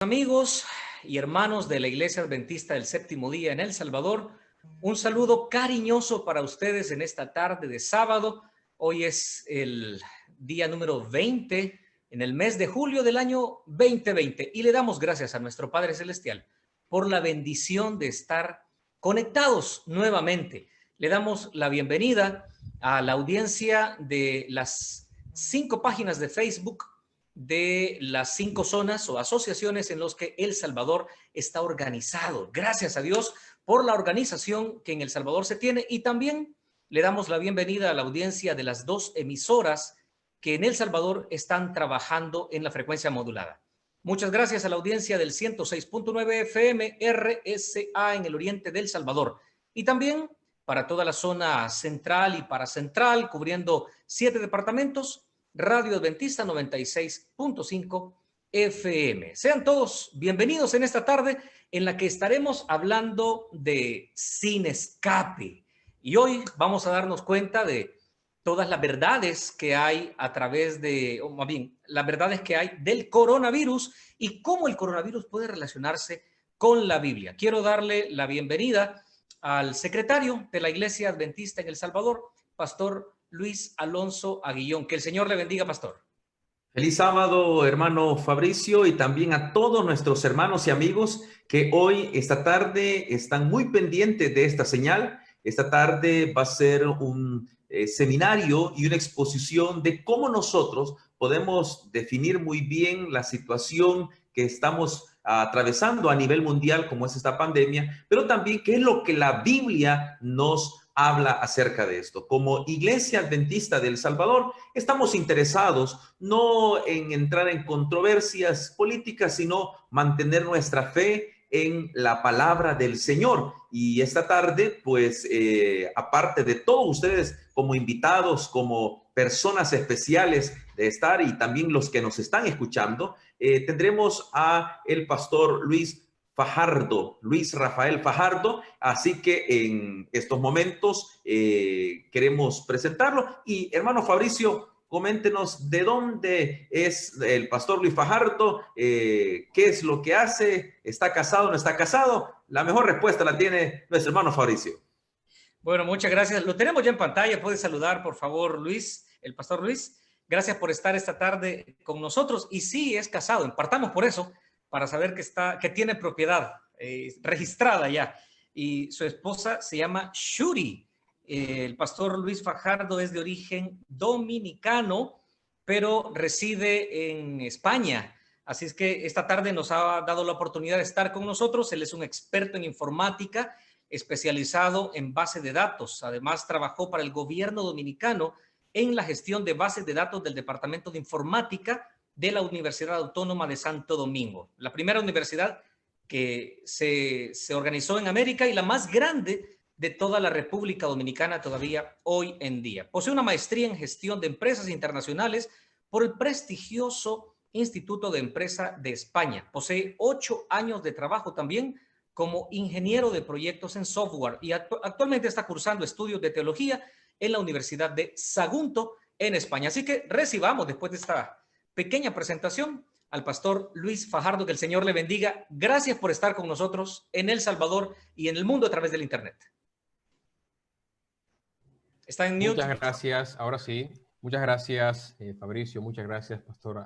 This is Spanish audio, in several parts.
Amigos y hermanos de la Iglesia Adventista del Séptimo Día en El Salvador, un saludo cariñoso para ustedes en esta tarde de sábado. Hoy es el día número 20 en el mes de julio del año 2020 y le damos gracias a nuestro Padre Celestial por la bendición de estar conectados nuevamente. Le damos la bienvenida a la audiencia de las 5 páginas de Facebook de las 5 zonas o asociaciones en las que El Salvador está organizado. Gracias a Dios por la organización que en El Salvador se tiene, y también le damos la bienvenida a la audiencia de las 2 emisoras que en El Salvador están trabajando en la frecuencia modulada. Muchas gracias a la audiencia del 106.9 FM RSA en el oriente del Salvador, y también para toda la zona central y paracentral, cubriendo 7 departamentos, Radio Adventista 96.5 FM. Sean todos bienvenidos en esta tarde en la que estaremos hablando de Sin Escape. Y hoy vamos a darnos cuenta de todas las verdades que hay a través de, o más bien, las verdades que hay del coronavirus y cómo el coronavirus puede relacionarse con la Biblia. Quiero darle la bienvenida al secretario de la Iglesia Adventista en El Salvador, Pastor Luis Alonso Aguillón. Que el Señor le bendiga, pastor. Feliz sábado, hermano Fabricio, y también a todos nuestros hermanos y amigos que hoy, esta tarde, están muy pendientes de esta señal. Esta tarde va a ser un seminario y una exposición de cómo nosotros podemos definir muy bien la situación que estamos atravesando a nivel mundial, como es esta pandemia, pero también qué es lo que la Biblia nos habla acerca de esto. Como Iglesia Adventista de El Salvador, estamos interesados no en entrar en controversias políticas, sino mantener nuestra fe en la palabra del Señor. Y esta tarde, pues, aparte de todos ustedes como invitados, como personas especiales de estar, y también los que nos están escuchando, tendremos a el pastor Luis Rafael Fajardo, así que en estos momentos queremos presentarlo. Y hermano Fabricio, coméntenos de dónde es el pastor Luis Fajardo, qué es lo que hace, está casado, no está casado. La mejor respuesta la tiene nuestro hermano Fabricio. Bueno, muchas gracias. Lo tenemos ya en pantalla. Puede saludar, por favor, Luis, el pastor Luis. Gracias por estar esta tarde con nosotros. Y sí, es casado. Partamos por eso, para saber que tiene propiedad registrada ya. Y su esposa se llama Shuri. El pastor Luis Fajardo es de origen dominicano, pero reside en España. Así es que esta tarde nos ha dado la oportunidad de estar con nosotros. Él es un experto en informática, especializado en base de datos. Además, trabajó para el gobierno dominicano en la gestión de bases de datos del Departamento de Informática de la Universidad Autónoma de Santo Domingo, la primera universidad que se organizó en América y la más grande de toda la República Dominicana todavía hoy en día. Posee una maestría en gestión de empresas internacionales por el prestigioso Instituto de Empresa de España. Posee 8 años de trabajo también como ingeniero de proyectos en software, y actualmente está cursando estudios de teología en la Universidad de Sagunto en España. Así que recibamos, después de esta pequeña presentación, al pastor Luis Fajardo. Que el Señor le bendiga. Gracias por estar con nosotros en El Salvador y en el mundo a través del internet. Está en mute. Muchas gracias. Ahora sí. Muchas gracias, Fabricio. Muchas gracias, pastor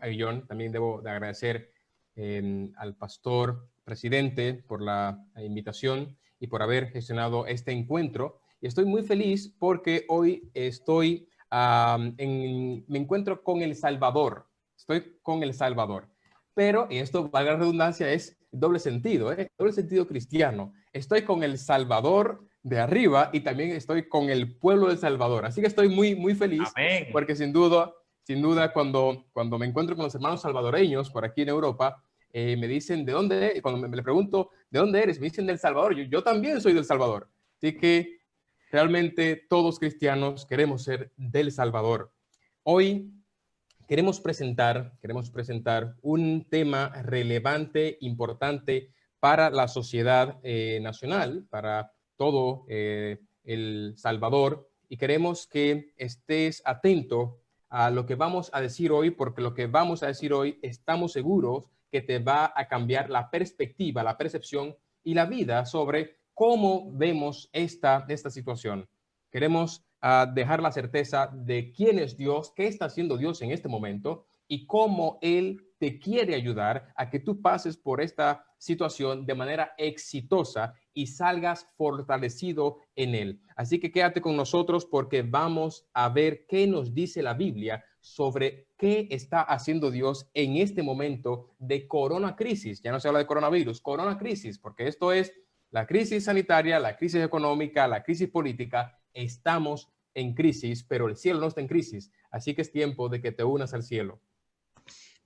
Aguillón. También debo de agradecer al pastor presidente por la invitación y por haber gestionado este encuentro. Y estoy muy feliz porque hoy me encuentro con El Salvador. Estoy con El Salvador. Pero, y esto, valga la redundancia, es doble sentido, doble sentido cristiano. Estoy con El Salvador de arriba y también estoy con el pueblo de El Salvador. Así que estoy muy, muy feliz. Amén. Porque sin duda, cuando me encuentro con los hermanos salvadoreños por aquí en Europa, me dicen, ¿de dónde? Cuando le pregunto, ¿de dónde eres? Me dicen del Salvador. Yo también soy del Salvador. Así que realmente todos cristianos queremos ser del Salvador. Hoy queremos presentar un tema relevante, importante para la sociedad nacional, para todo El Salvador, y queremos que estés atento a lo que vamos a decir hoy, porque lo que vamos a decir hoy estamos seguros que te va a cambiar la perspectiva, la percepción y la vida sobre cómo vemos esta situación. Queremos dejar la certeza de quién es Dios, qué está haciendo Dios en este momento y cómo Él te quiere ayudar a que tú pases por esta situación de manera exitosa y salgas fortalecido en Él. Así que quédate con nosotros porque vamos a ver qué nos dice la Biblia sobre qué está haciendo Dios en este momento de corona crisis. Ya no se habla de coronavirus, corona crisis, porque esto es la crisis sanitaria, la crisis económica, la crisis política. Estamos en crisis, pero el cielo no está en crisis. Así que es tiempo de que te unas al cielo.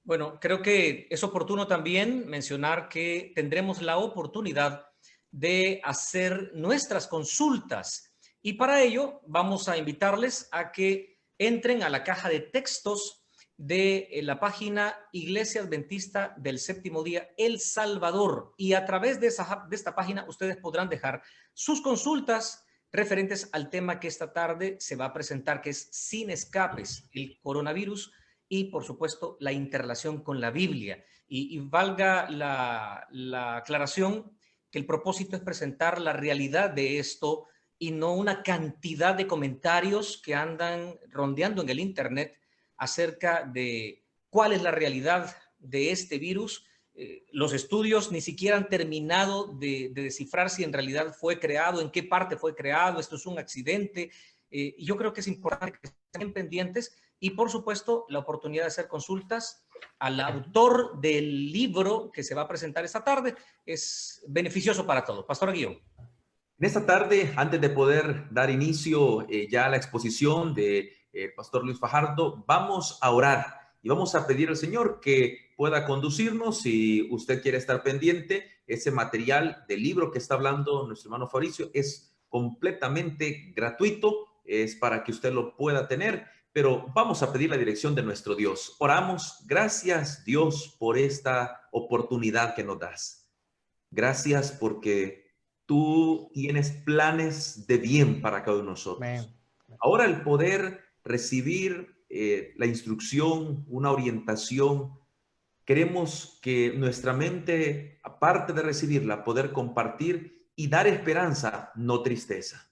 Bueno, creo que es oportuno también mencionar que tendremos la oportunidad de hacer nuestras consultas y para ello vamos a invitarles a que entren a la caja de textos de la página Iglesia Adventista del Séptimo Día El Salvador y a través de esta página ustedes podrán dejar sus consultas referentes al tema que esta tarde se va a presentar, que es sin escapes, el coronavirus y, por supuesto, la interrelación con la Biblia. Y valga la aclaración que el propósito es presentar la realidad de esto y no una cantidad de comentarios que andan rondeando en el Internet acerca de cuál es la realidad de este virus. Los estudios ni siquiera han terminado de descifrar si en realidad fue creado, en qué parte fue creado, esto es un accidente. Y yo creo que es importante que estén pendientes y, por supuesto, la oportunidad de hacer consultas al autor del libro que se va a presentar esta tarde es beneficioso para todos. Pastor Aguillón. En esta tarde, antes de poder dar inicio ya a la exposición de Pastor Luis Fajardo, vamos a orar y vamos a pedir al Señor que pueda conducirnos. Si usted quiere estar pendiente, ese material del libro que está hablando nuestro hermano Fabricio es completamente gratuito, es para que usted lo pueda tener, pero vamos a pedir la dirección de nuestro Dios. Oramos. Gracias, Dios, por esta oportunidad que nos das. Gracias porque tú tienes planes de bien para cada uno de nosotros. Amén. Ahora el poder recibir la instrucción, una orientación, queremos que nuestra mente, aparte de recibirla, poder compartir y dar esperanza, no tristeza.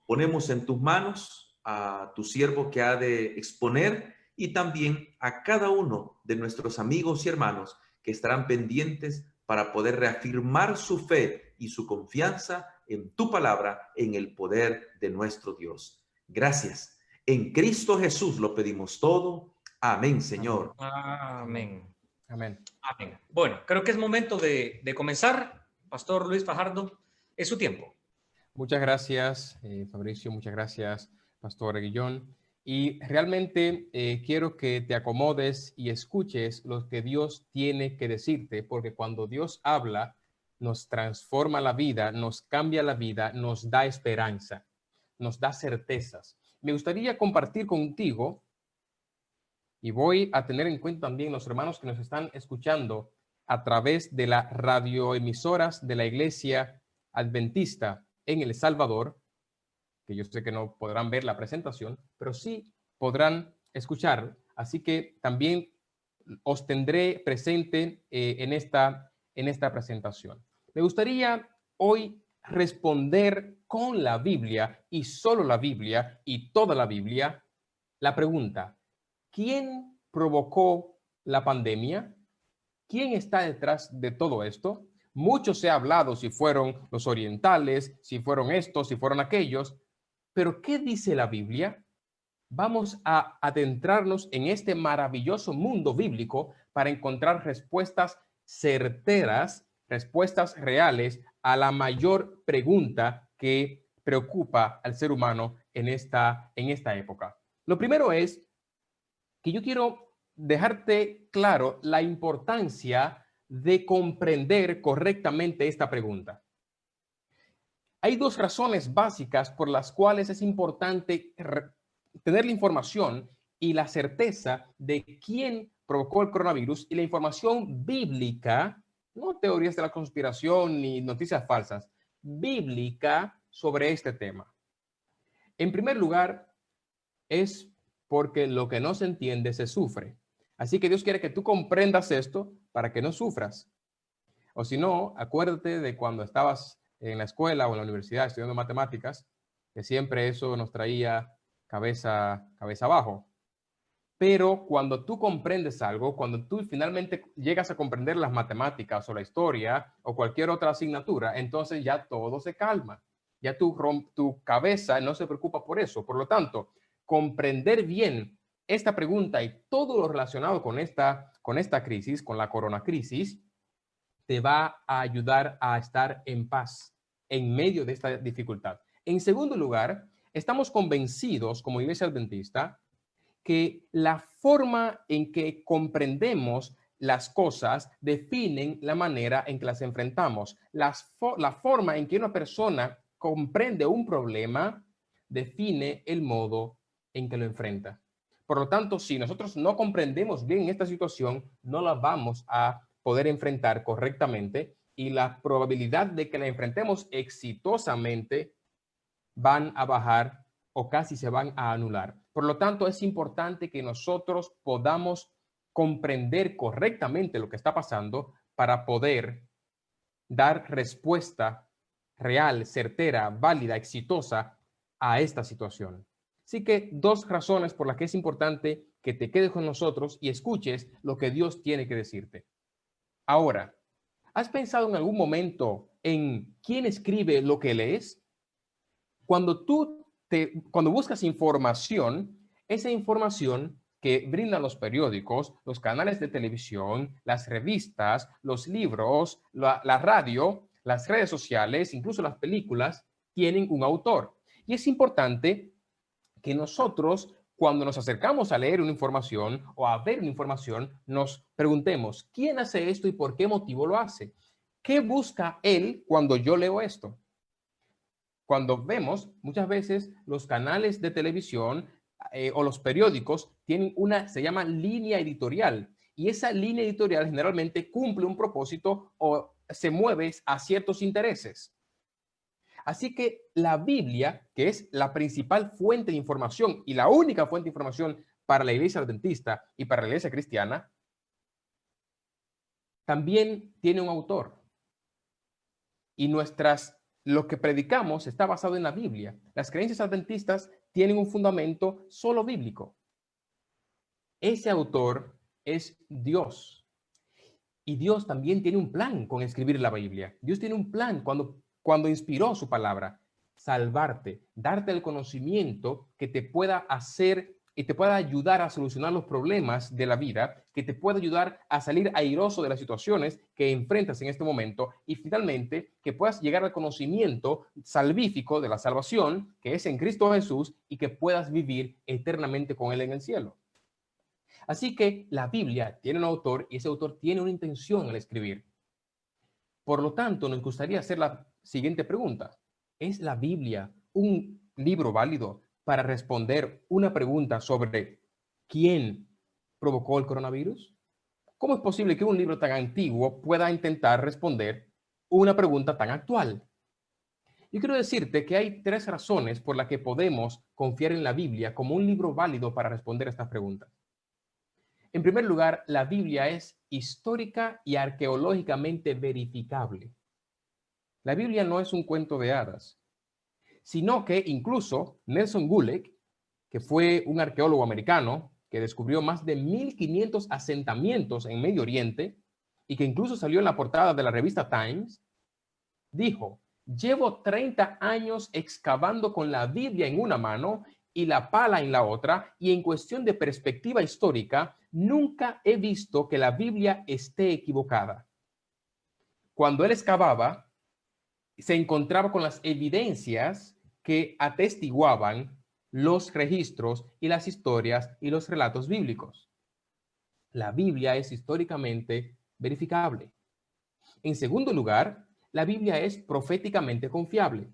Ponemos en tus manos a tu siervo que ha de exponer y también a cada uno de nuestros amigos y hermanos que estarán pendientes para poder reafirmar su fe y su confianza en tu palabra, en el poder de nuestro Dios. Gracias. En Cristo Jesús lo pedimos todo. Amén, Señor. Amén. Amén. Amén. Bueno, creo que es momento de comenzar. Pastor Luis Fajardo, es su tiempo. Muchas gracias, Fabricio. Muchas gracias, Pastor Aguillón. Y realmente quiero que te acomodes y escuches lo que Dios tiene que decirte, porque cuando Dios habla, nos transforma la vida, nos cambia la vida, nos da esperanza, nos da certezas. Me gustaría compartir contigo, y voy a tener en cuenta también los hermanos que nos están escuchando a través de las radioemisoras de la Iglesia Adventista en El Salvador, que yo sé que no podrán ver la presentación, pero sí podrán escuchar. Así que también os tendré presente en esta presentación. Me gustaría hoy responder con la Biblia y solo la Biblia y toda la Biblia la pregunta: ¿quién provocó la pandemia? ¿Quién está detrás de todo esto? Mucho se ha hablado si fueron los orientales, si fueron estos, si fueron aquellos, pero ¿qué dice la Biblia? Vamos a adentrarnos en este maravilloso mundo bíblico para encontrar respuestas certeras, respuestas reales a la mayor pregunta que preocupa al ser humano en esta época. Lo primero es que yo quiero dejarte claro la importancia de comprender correctamente esta pregunta. Hay dos razones básicas por las cuales es importante tener la información y la certeza de quién provocó el coronavirus y la información bíblica, no teorías de la conspiración ni noticias falsas, bíblica sobre este tema. En primer lugar, es porque lo que no se entiende se sufre. Así que Dios quiere que tú comprendas esto para que no sufras. O si no, acuérdate de cuando estabas en la escuela o en la universidad estudiando matemáticas, que siempre eso nos traía cabeza abajo. Pero cuando tú comprendes algo, cuando tú finalmente llegas a comprender las matemáticas o la historia o cualquier otra asignatura, entonces ya todo se calma. Ya tu cabeza no se preocupa por eso. Por lo tanto, comprender bien esta pregunta y todo lo relacionado con esta crisis, con la coronacrisis, te va a ayudar a estar en paz en medio de esta dificultad. En segundo lugar, estamos convencidos como Iglesia Adventista que la forma en que comprendemos las cosas definen la manera en que las enfrentamos. La forma en que una persona comprende un problema define el modo en que lo enfrenta. Por lo tanto, si nosotros no comprendemos bien esta situación, no la vamos a poder enfrentar correctamente y la probabilidad de que la enfrentemos exitosamente van a bajar o casi se van a anular. Por lo tanto, es importante que nosotros podamos comprender correctamente lo que está pasando para poder dar respuesta real, certera, válida, exitosa a esta situación. Así que 2 razones por las que es importante que te quedes con nosotros y escuches lo que Dios tiene que decirte. Ahora, ¿has pensado en algún momento en quién escribe lo que lees? Cuando buscas información, esa información que brindan los periódicos, los canales de televisión, las revistas, los libros, la radio, las redes sociales, incluso las películas, tienen un autor. Y es importante que nosotros, cuando nos acercamos a leer una información o a ver una información, nos preguntemos, ¿quién hace esto y por qué motivo lo hace? ¿Qué busca él cuando yo leo esto? Cuando vemos, muchas veces los canales de televisión o los periódicos tienen se llama línea editorial, y esa línea editorial generalmente cumple un propósito o se mueve a ciertos intereses. Así que la Biblia, que es la principal fuente de información y la única fuente de información para la Iglesia Adventista y para la Iglesia Cristiana, también tiene un autor. Y lo que predicamos está basado en la Biblia. Las creencias adventistas tienen un fundamento solo bíblico. Ese autor es Dios. Y Dios también tiene un plan con escribir la Biblia. Dios tiene un plan cuando inspiró su palabra: salvarte, darte el conocimiento que te pueda hacer y te pueda ayudar a solucionar los problemas de la vida, que te pueda ayudar a salir airoso de las situaciones que enfrentas en este momento, y finalmente que puedas llegar al conocimiento salvífico de la salvación que es en Cristo Jesús y que puedas vivir eternamente con Él en el cielo. Así que la Biblia tiene un autor y ese autor tiene una intención al escribir. Por lo tanto, nos gustaría hacer la siguiente pregunta: ¿es la Biblia un libro válido para responder una pregunta sobre quién provocó el coronavirus? ¿Cómo es posible que un libro tan antiguo pueda intentar responder una pregunta tan actual? Yo quiero decirte que hay 3 razones por las que podemos confiar en la Biblia como un libro válido para responder estas preguntas. En primer lugar, la Biblia es histórica y arqueológicamente verificable. La Biblia no es un cuento de hadas, sino que incluso Nelson Gulick, que fue un arqueólogo americano que descubrió más de 1,500 asentamientos en Medio Oriente y que incluso salió en la portada de la revista Times, dijo: llevo 30 años excavando con la Biblia en una mano y la pala en la otra, y en cuestión de perspectiva histórica, nunca he visto que la Biblia esté equivocada. Cuando él excavaba, se encontraba con las evidencias que atestiguaban los registros y las historias y los relatos bíblicos. La Biblia es históricamente verificable. En segundo lugar, la Biblia es proféticamente confiable.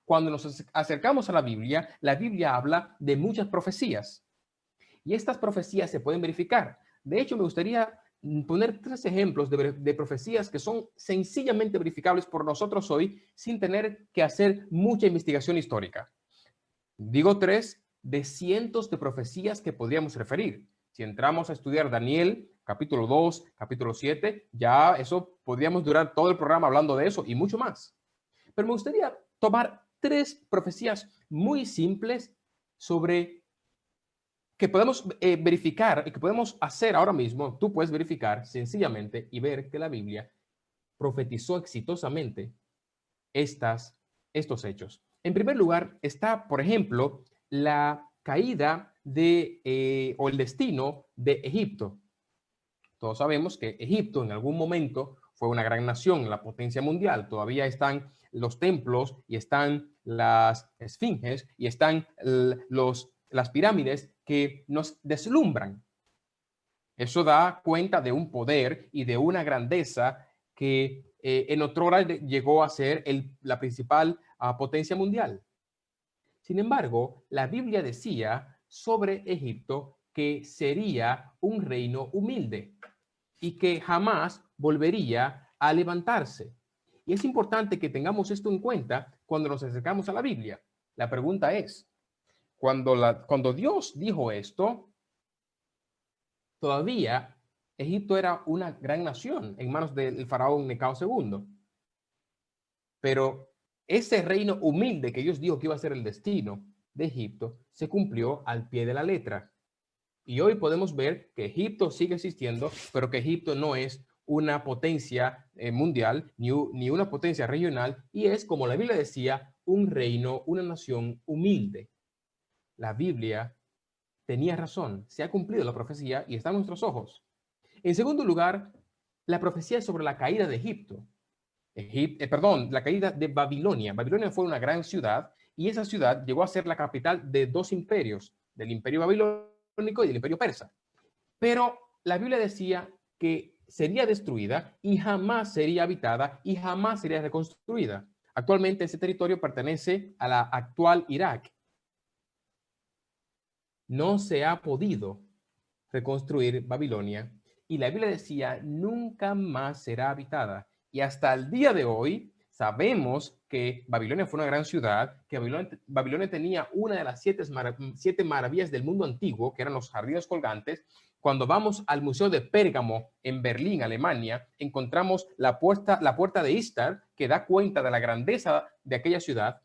Cuando nos acercamos a la Biblia habla de muchas profecías. Y estas profecías se pueden verificar. De hecho, me gustaría poner 3 ejemplos de profecías que son sencillamente verificables por nosotros hoy sin tener que hacer mucha investigación histórica. Digo 3 de cientos de profecías que podríamos referir. Si entramos a estudiar Daniel, capítulo 2, capítulo 7, ya eso podríamos durar todo el programa hablando de eso y mucho más. Pero me gustaría tomar 3 profecías muy simples sobre que podemos verificar y que podemos hacer ahora mismo. Tú puedes verificar sencillamente y ver que la Biblia profetizó exitosamente estos hechos. En primer lugar está, por ejemplo, la caída o el destino de Egipto. Todos sabemos que Egipto en algún momento fue una gran nación, la potencia mundial. Todavía están los templos y están las esfinges y están las pirámides que nos deslumbran. Eso da cuenta de un poder y de una grandeza que en otrora llegó a ser la principal potencia mundial. Sin embargo, la Biblia decía sobre Egipto que sería un reino humilde y que jamás volvería a levantarse. Y es importante que tengamos esto en cuenta cuando nos acercamos a la Biblia. La pregunta es, cuando Dios dijo esto, todavía Egipto era una gran nación en manos del faraón Necao II. Pero ese reino humilde que Dios dijo que iba a ser el destino de Egipto se cumplió al pie de la letra. Y hoy podemos ver que Egipto sigue existiendo, pero que Egipto no es una potencia mundial ni una potencia regional, y es, como la Biblia decía, un reino, una nación humilde. La Biblia tenía razón, se ha cumplido la profecía y está a nuestros ojos. En segundo lugar, la profecía sobre la caída de Egipto. La caída de Babilonia. Babilonia fue una gran ciudad y esa ciudad llegó a ser la capital de 2 imperios, del imperio babilónico y del imperio persa. Pero la Biblia decía que sería destruida y jamás sería habitada y jamás sería reconstruida. Actualmente ese territorio pertenece a la actual Irak. No se ha podido reconstruir Babilonia y la Biblia decía nunca más será habitada. Y hasta el día de hoy sabemos que Babilonia fue una gran ciudad, que Babilonia tenía una de las 7 maravillas del mundo antiguo, que eran los jardines colgantes. Cuando vamos al Museo de Pérgamo en Berlín, Alemania, encontramos la puerta de Istar, que da cuenta de la grandeza de aquella ciudad.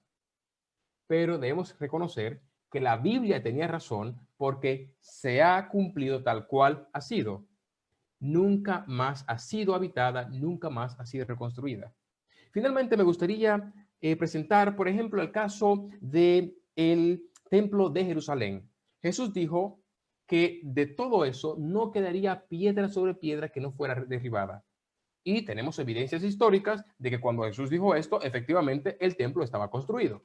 Pero debemos reconocer que la Biblia tenía razón porque se ha cumplido tal cual ha sido. Nunca más ha sido habitada, nunca más ha sido reconstruida. Finalmente, me gustaría presentar, por ejemplo, el caso del templo de Jerusalén. Jesús dijo que de todo eso no quedaría piedra sobre piedra que no fuera derribada. Y tenemos evidencias históricas de que cuando Jesús dijo esto, efectivamente el templo estaba construido.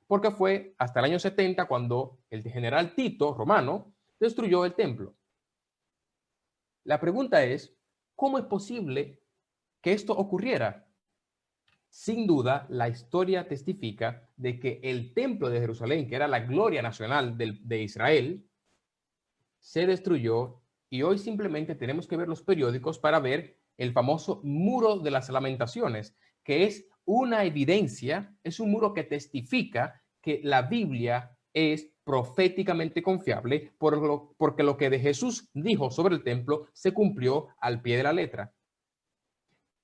Porque fue hasta el año 70 cuando el general Tito, romano, destruyó el templo. La pregunta es, ¿cómo es posible que esto ocurriera? Sin duda, la historia testifica de que el templo de Jerusalén, que era la gloria nacional de Israel, se destruyó y hoy simplemente tenemos que ver los periódicos para ver el famoso muro de las lamentaciones, que es una evidencia, es un muro que testifica que la Biblia es proféticamente confiable porque lo que de Jesús dijo sobre el templo se cumplió al pie de la letra.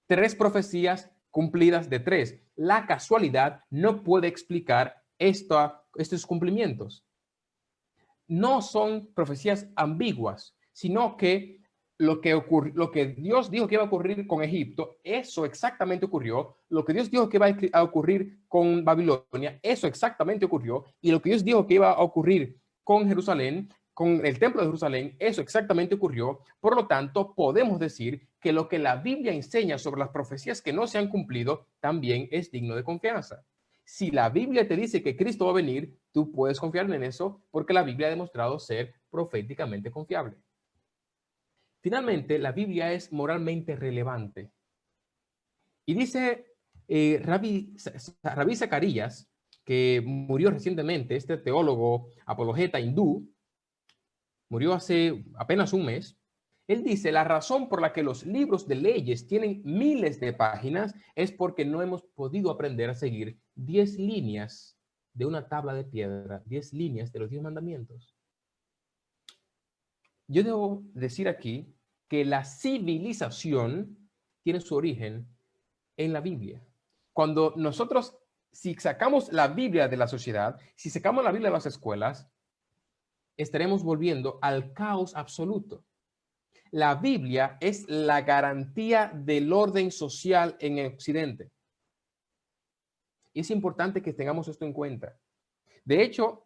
3 profecías cumplidas de 3. La casualidad no puede explicar estos cumplimientos. No son profecías ambiguas, sino que lo que Dios dijo que iba a ocurrir con Egipto, eso exactamente ocurrió. Lo que Dios dijo que iba a ocurrir con Babilonia, eso exactamente ocurrió. Y lo que Dios dijo que iba a ocurrir con Jerusalén, con el templo de Jerusalén, eso exactamente ocurrió. Por lo tanto, podemos decir que lo que la Biblia enseña sobre las profecías que no se han cumplido también es digno de confianza. Si la Biblia te dice que Cristo va a venir, tú puedes confiar en eso porque la Biblia ha demostrado ser proféticamente confiable. Finalmente, la Biblia es moralmente relevante. Y dice Rabí Zacarías, que murió recientemente, este teólogo apologeta hindú, murió hace apenas un mes. Él dice, la razón por la que los libros de leyes tienen miles de páginas es porque no hemos podido aprender a seguir 10 líneas de una tabla de piedra, 10 líneas de los 10 mandamientos. Yo debo decir aquí que la civilización tiene su origen en la Biblia. Cuando nosotros, si sacamos la Biblia de la sociedad, si sacamos la Biblia de las escuelas, estaremos volviendo al caos absoluto. La Biblia es la garantía del orden social en el Occidente. Y es importante que tengamos esto en cuenta. De hecho,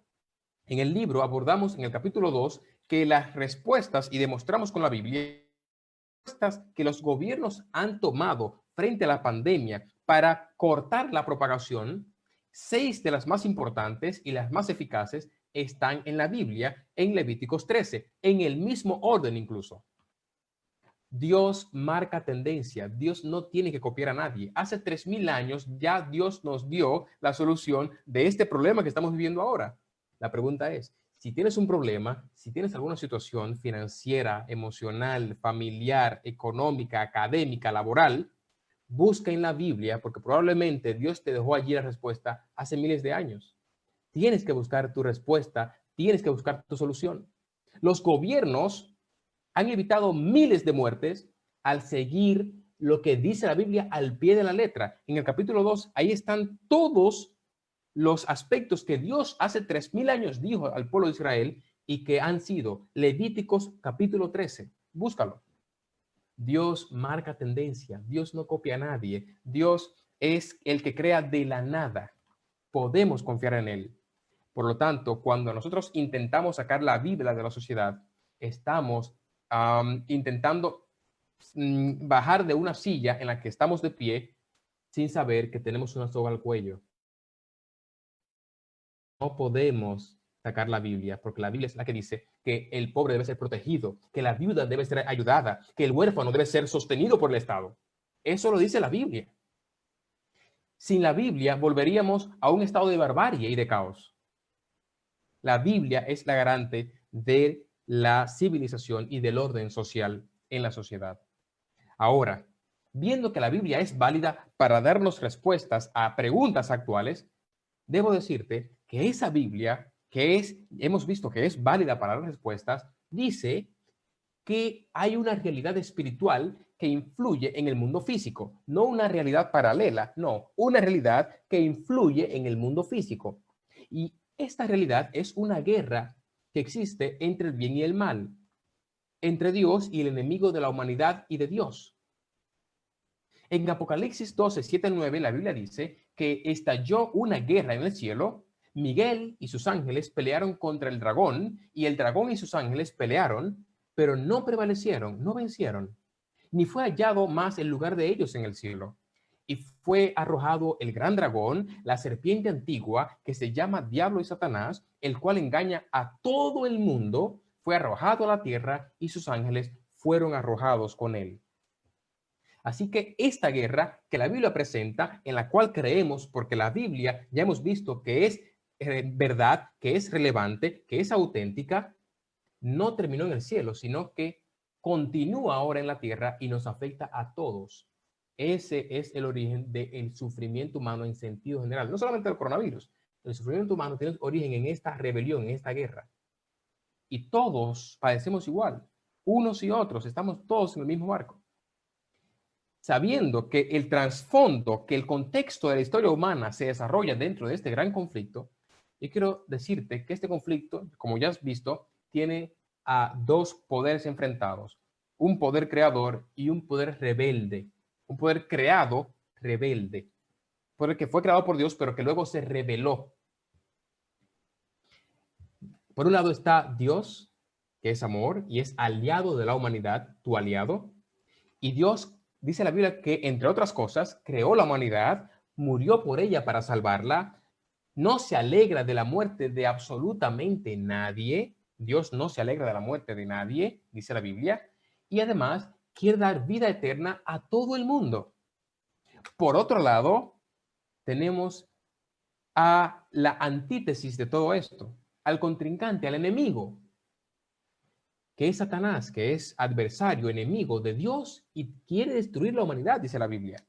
en el libro abordamos en el capítulo 2 que las respuestas, y demostramos con la Biblia, respuestas que los gobiernos han tomado frente a la pandemia para cortar la propagación, 6 de las más importantes y las más eficaces están en la Biblia, en Levíticos 13, en el mismo orden incluso. Dios marca tendencia. Dios no tiene que copiar a nadie. Hace 3000 años ya Dios nos dio la solución de este problema que estamos viviendo ahora. La pregunta es, si tienes un problema, si tienes alguna situación financiera, emocional, familiar, económica, académica, laboral, busca en la Biblia, porque probablemente Dios te dejó allí la respuesta hace miles de años. Tienes que buscar tu respuesta, tienes que buscar tu solución. Los gobiernos han evitado miles de muertes al seguir lo que dice la Biblia al pie de la letra. En el capítulo 2, ahí están todos los aspectos que Dios hace 3000 años dijo al pueblo de Israel y que han sido Levíticos capítulo 13. Búscalo. Dios marca tendencia. Dios no copia a nadie. Dios es el que crea de la nada. Podemos confiar en Él. Por lo tanto, cuando nosotros intentamos sacar la Biblia de la sociedad, estamos intentando bajar de una silla en la que estamos de pie sin saber que tenemos una soga al cuello. No podemos sacar la Biblia, porque la Biblia es la que dice que el pobre debe ser protegido, que la viuda debe ser ayudada, que el huérfano debe ser sostenido por el Estado. Eso lo dice la Biblia. Sin la Biblia volveríamos a un estado de barbarie y de caos. La Biblia es la garante de la civilización y del orden social en la sociedad. Ahora, viendo que la Biblia es válida para darnos respuestas a preguntas actuales, debo decirte que esa Biblia, hemos visto que es válida para dar respuestas, dice que hay una realidad espiritual que influye en el mundo físico, no una realidad paralela, no, una realidad que influye en el mundo físico. Y esta realidad es una guerra que existe entre el bien y el mal, entre Dios y el enemigo de la humanidad y de Dios. En Apocalipsis 12, 7 al 9, la Biblia dice que estalló una guerra en el cielo. Miguel y sus ángeles pelearon contra el dragón, y el dragón y sus ángeles pelearon, pero no prevalecieron, no vencieron, ni fue hallado más el lugar de ellos en el cielo. Y fue arrojado el gran dragón, la serpiente antigua, que se llama Diablo y Satanás, el cual engaña a todo el mundo, fue arrojado a la tierra y sus ángeles fueron arrojados con él. Así que esta guerra que la Biblia presenta, en la cual creemos, porque la Biblia ya hemos visto que es verdad, que es relevante, que es auténtica, no terminó en el cielo, sino que continúa ahora en la tierra y nos afecta a todos. Ese es el origen del sufrimiento humano en sentido general. No solamente el coronavirus. El sufrimiento humano tiene origen en esta rebelión, en esta guerra. Y todos padecemos igual. Unos y otros. Estamos todos en el mismo barco. Sabiendo que el trasfondo, que el contexto de la historia humana se desarrolla dentro de este gran conflicto, yo quiero decirte que este conflicto, como ya has visto, tiene a dos poderes enfrentados. Un poder creador y un poder rebelde. Un poder creado, rebelde. Un poder que fue creado por Dios, pero que luego se rebeló. Por un lado está Dios, que es amor y es aliado de la humanidad, tu aliado. Y Dios, dice la Biblia, que entre otras cosas, creó la humanidad, murió por ella para salvarla, no se alegra de la muerte de absolutamente nadie. Dios no se alegra de la muerte de nadie, dice la Biblia. Y además quiere dar vida eterna a todo el mundo. Por otro lado, tenemos a la antítesis de todo esto, al contrincante, al enemigo, que es Satanás, que es adversario, enemigo de Dios y quiere destruir la humanidad, dice la Biblia.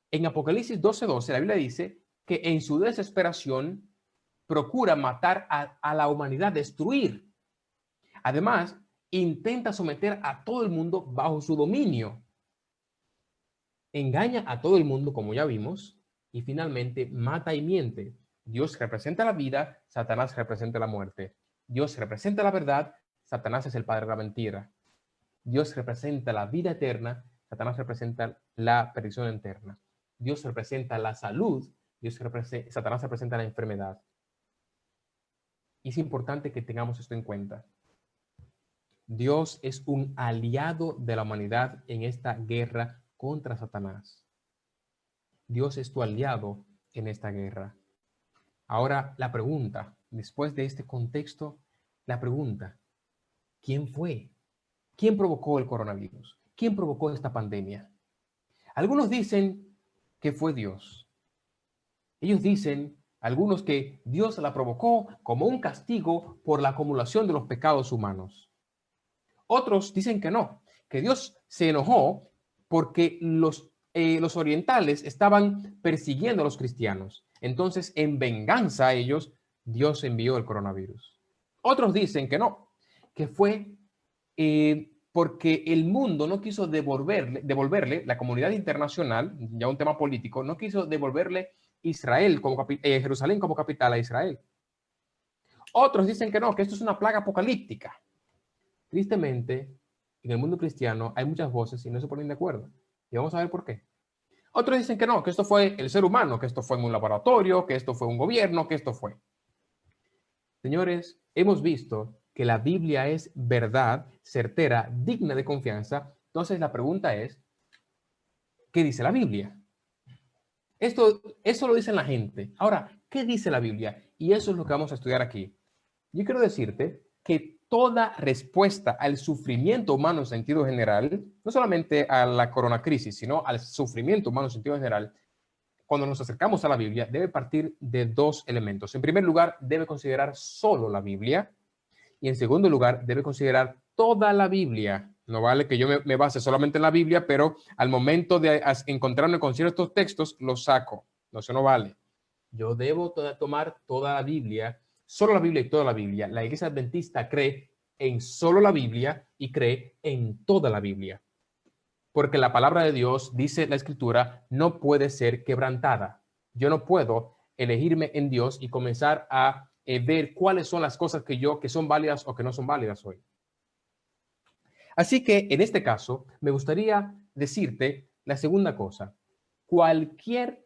En Apocalipsis 12:12, la Biblia dice que en su desesperación procura matar a la humanidad, destruir. Además, intenta someter a todo el mundo bajo su dominio. Engaña a todo el mundo, como ya vimos, y finalmente mata y miente. Dios representa la vida, Satanás representa la muerte. Dios representa la verdad, Satanás es el padre de la mentira. Dios representa la vida eterna, Satanás representa la perdición eterna. Dios representa la salud, Satanás representa la enfermedad. Y es importante que tengamos esto en cuenta. Dios es un aliado de la humanidad en esta guerra contra Satanás. Dios es tu aliado en esta guerra. Ahora la pregunta, después de este contexto, la pregunta, ¿quién fue? ¿Quién provocó el coronavirus? ¿Quién provocó esta pandemia? Algunos dicen que fue Dios. Ellos dicen, algunos, que Dios la provocó como un castigo por la acumulación de los pecados humanos. Otros dicen que no, que Dios se enojó porque los orientales estaban persiguiendo a los cristianos. Entonces, en venganza a ellos, Dios envió el coronavirus. Otros dicen que no, que fue porque el mundo no quiso devolverle, la comunidad internacional, ya un tema político, no quiso devolverle Jerusalén como capital a Israel. Otros dicen que no, que esto es una plaga apocalíptica. Tristemente, en el mundo cristiano hay muchas voces y no se ponen de acuerdo. Y vamos a ver por qué. Otros dicen que no, que esto fue el ser humano, que esto fue en un laboratorio, que esto fue un gobierno, que esto fue. Señores, hemos visto que la Biblia es verdad, certera, digna de confianza. Entonces la pregunta es, ¿qué dice la Biblia? Eso lo dice la gente. Ahora, ¿qué dice la Biblia? Y eso es lo que vamos a estudiar aquí. Yo quiero decirte que toda respuesta al sufrimiento humano en sentido general, no solamente a la coronacrisis, sino al sufrimiento humano en sentido general, cuando nos acercamos a la Biblia, debe partir de dos elementos. En primer lugar, debe considerar solo la Biblia. Y en segundo lugar, debe considerar toda la Biblia. No vale que yo me base solamente en la Biblia, pero al momento de encontrarme con ciertos textos, los saco. No, eso no vale. Yo debo tomar toda la Biblia, solo la Biblia y toda la Biblia. La Iglesia Adventista cree en solo la Biblia y cree en toda la Biblia. Porque la palabra de Dios, dice la Escritura, no puede ser quebrantada. Yo no puedo elegirme en Dios y comenzar a ver cuáles son las cosas que son válidas o que no son válidas hoy. Así que en este caso, me gustaría decirte la segunda cosa. Cualquier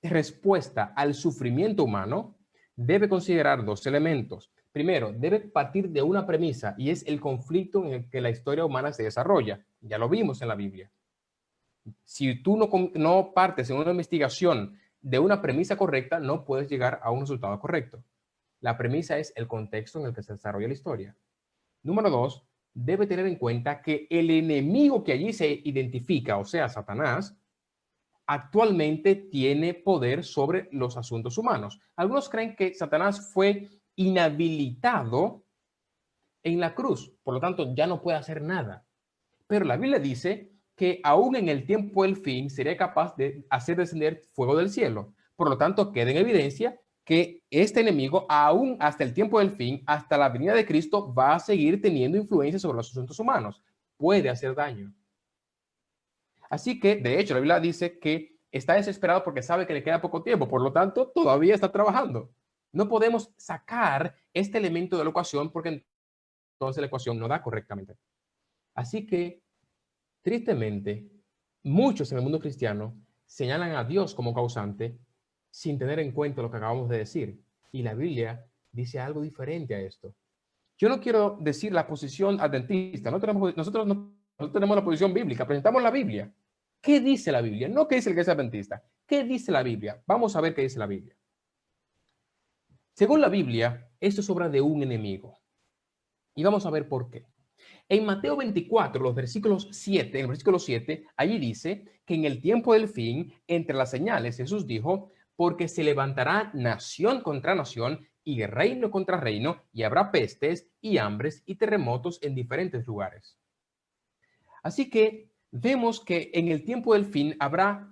respuesta al sufrimiento humano debe considerar dos elementos. Primero, debe partir de una premisa y es el conflicto en el que la historia humana se desarrolla. Ya lo vimos en la Biblia. Si tú no partes en una investigación de una premisa correcta, no puedes llegar a un resultado correcto. La premisa es el contexto en el que se desarrolla la historia. Número dos, debe tener en cuenta que el enemigo que allí se identifica, o sea, Satanás, actualmente tiene poder sobre los asuntos humanos. Algunos creen que Satanás fue inhabilitado en la cruz, por lo tanto ya no puede hacer nada. Pero la Biblia dice que aún en el tiempo del fin sería capaz de hacer descender fuego del cielo. Por lo tanto, queda en evidencia que este enemigo, aún hasta el tiempo del fin, hasta la venida de Cristo, va a seguir teniendo influencia sobre los asuntos humanos. Puede hacer daño. Así que, de hecho, la Biblia dice que está desesperado porque sabe que le queda poco tiempo. Por lo tanto, todavía está trabajando. No podemos sacar este elemento de la ecuación porque entonces la ecuación no da correctamente. Así que, tristemente, muchos en el mundo cristiano señalan a Dios como causante sin tener en cuenta lo que acabamos de decir. Y la Biblia dice algo diferente a esto. Yo no quiero decir la posición adventista. Nosotros no tenemos la posición bíblica, presentamos la Biblia. ¿Qué dice la Biblia? No qué dice la Iglesia Adventista. ¿Qué dice la Biblia? Vamos a ver qué dice la Biblia. Según la Biblia, esto es obra de un enemigo. Y vamos a ver por qué. En Mateo 24, en el versículo 7, allí dice que en el tiempo del fin, entre las señales, Jesús dijo, porque se levantará nación contra nación y reino contra reino, y habrá pestes y hambres y terremotos en diferentes lugares. Así que vemos que en el tiempo del fin habrá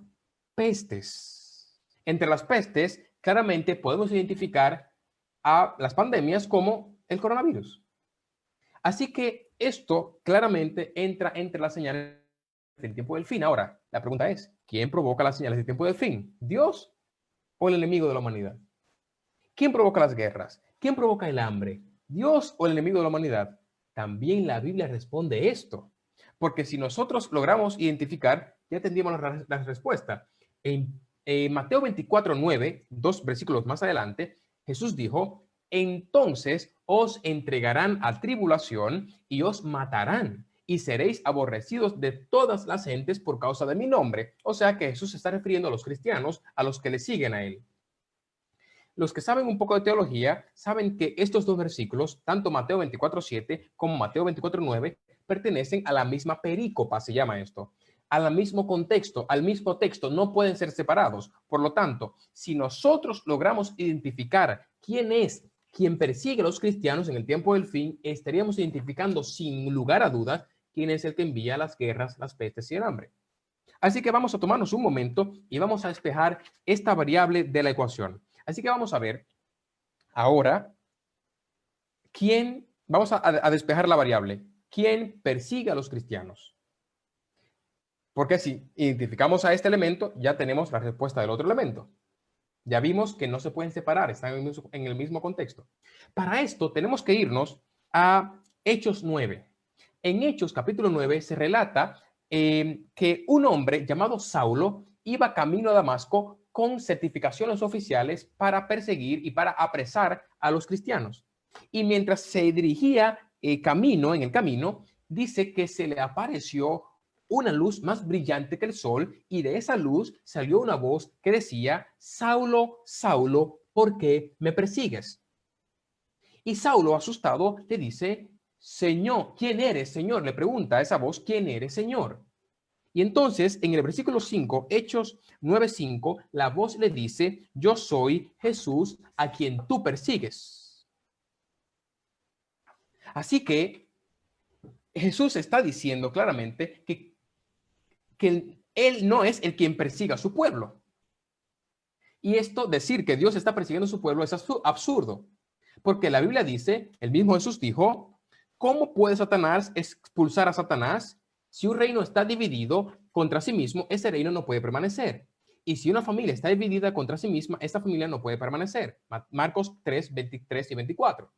pestes. Entre las pestes, claramente podemos identificar a las pandemias como el coronavirus. Así que esto claramente entra entre las señales del tiempo del fin. Ahora, la pregunta es, ¿quién provoca las señales del tiempo del fin? ¿Dios o el enemigo de la humanidad? ¿Quién provoca las guerras? ¿Quién provoca el hambre? ¿Dios o el enemigo de la humanidad? También la Biblia responde esto. Porque si nosotros logramos identificar, ya tendríamos la respuesta. En Mateo 24:9, 2 versículos más adelante, Jesús dijo, entonces os entregarán a tribulación y os matarán y seréis aborrecidos de todas las gentes por causa de mi nombre. O sea que Jesús se está refiriendo a los cristianos, a los que le siguen a él. Los que saben un poco de teología saben que estos dos versículos, tanto Mateo 24:7 como Mateo 24:9, pertenecen a la misma perícopa, se llama esto, al mismo contexto, al mismo texto, no pueden ser separados. Por lo tanto, si nosotros logramos identificar quién es quien persigue a los cristianos en el tiempo del fin, estaríamos identificando sin lugar a dudas quién es el que envía las guerras, las pestes y el hambre. Así que vamos a tomarnos un momento y vamos a despejar esta variable de la ecuación. Así que vamos a ver ahora vamos a despejar la variable. ¿Quién persigue a los cristianos? Porque si identificamos a este elemento, ya tenemos la respuesta del otro elemento. Ya vimos que no se pueden separar, están en el mismo contexto. Para esto tenemos que irnos a Hechos 9. En Hechos capítulo 9 se relata que un hombre llamado Saulo iba camino a Damasco con certificaciones oficiales para perseguir y para apresar a los cristianos. Y mientras se dirigía en el camino, dice que se le apareció una luz más brillante que el sol y de esa luz salió una voz que decía, Saulo, Saulo, ¿por qué me persigues? Y Saulo, asustado, le dice, Señor, ¿quién eres, Señor? Le pregunta a esa voz, ¿quién eres, Señor? Y entonces, en el versículo 5, Hechos 9:5, la voz le dice, yo soy Jesús a quien tú persigues. Así que Jesús está diciendo claramente que él no es el quien persiga a su pueblo. Y esto, decir que Dios está persiguiendo a su pueblo es absurdo. Porque la Biblia dice, el mismo Jesús dijo, ¿cómo puede Satanás expulsar a Satanás? Si un reino está dividido contra sí mismo, ese reino no puede permanecer. Y si una familia está dividida contra sí misma, esta familia no puede permanecer. Marcos 3:23 y 24.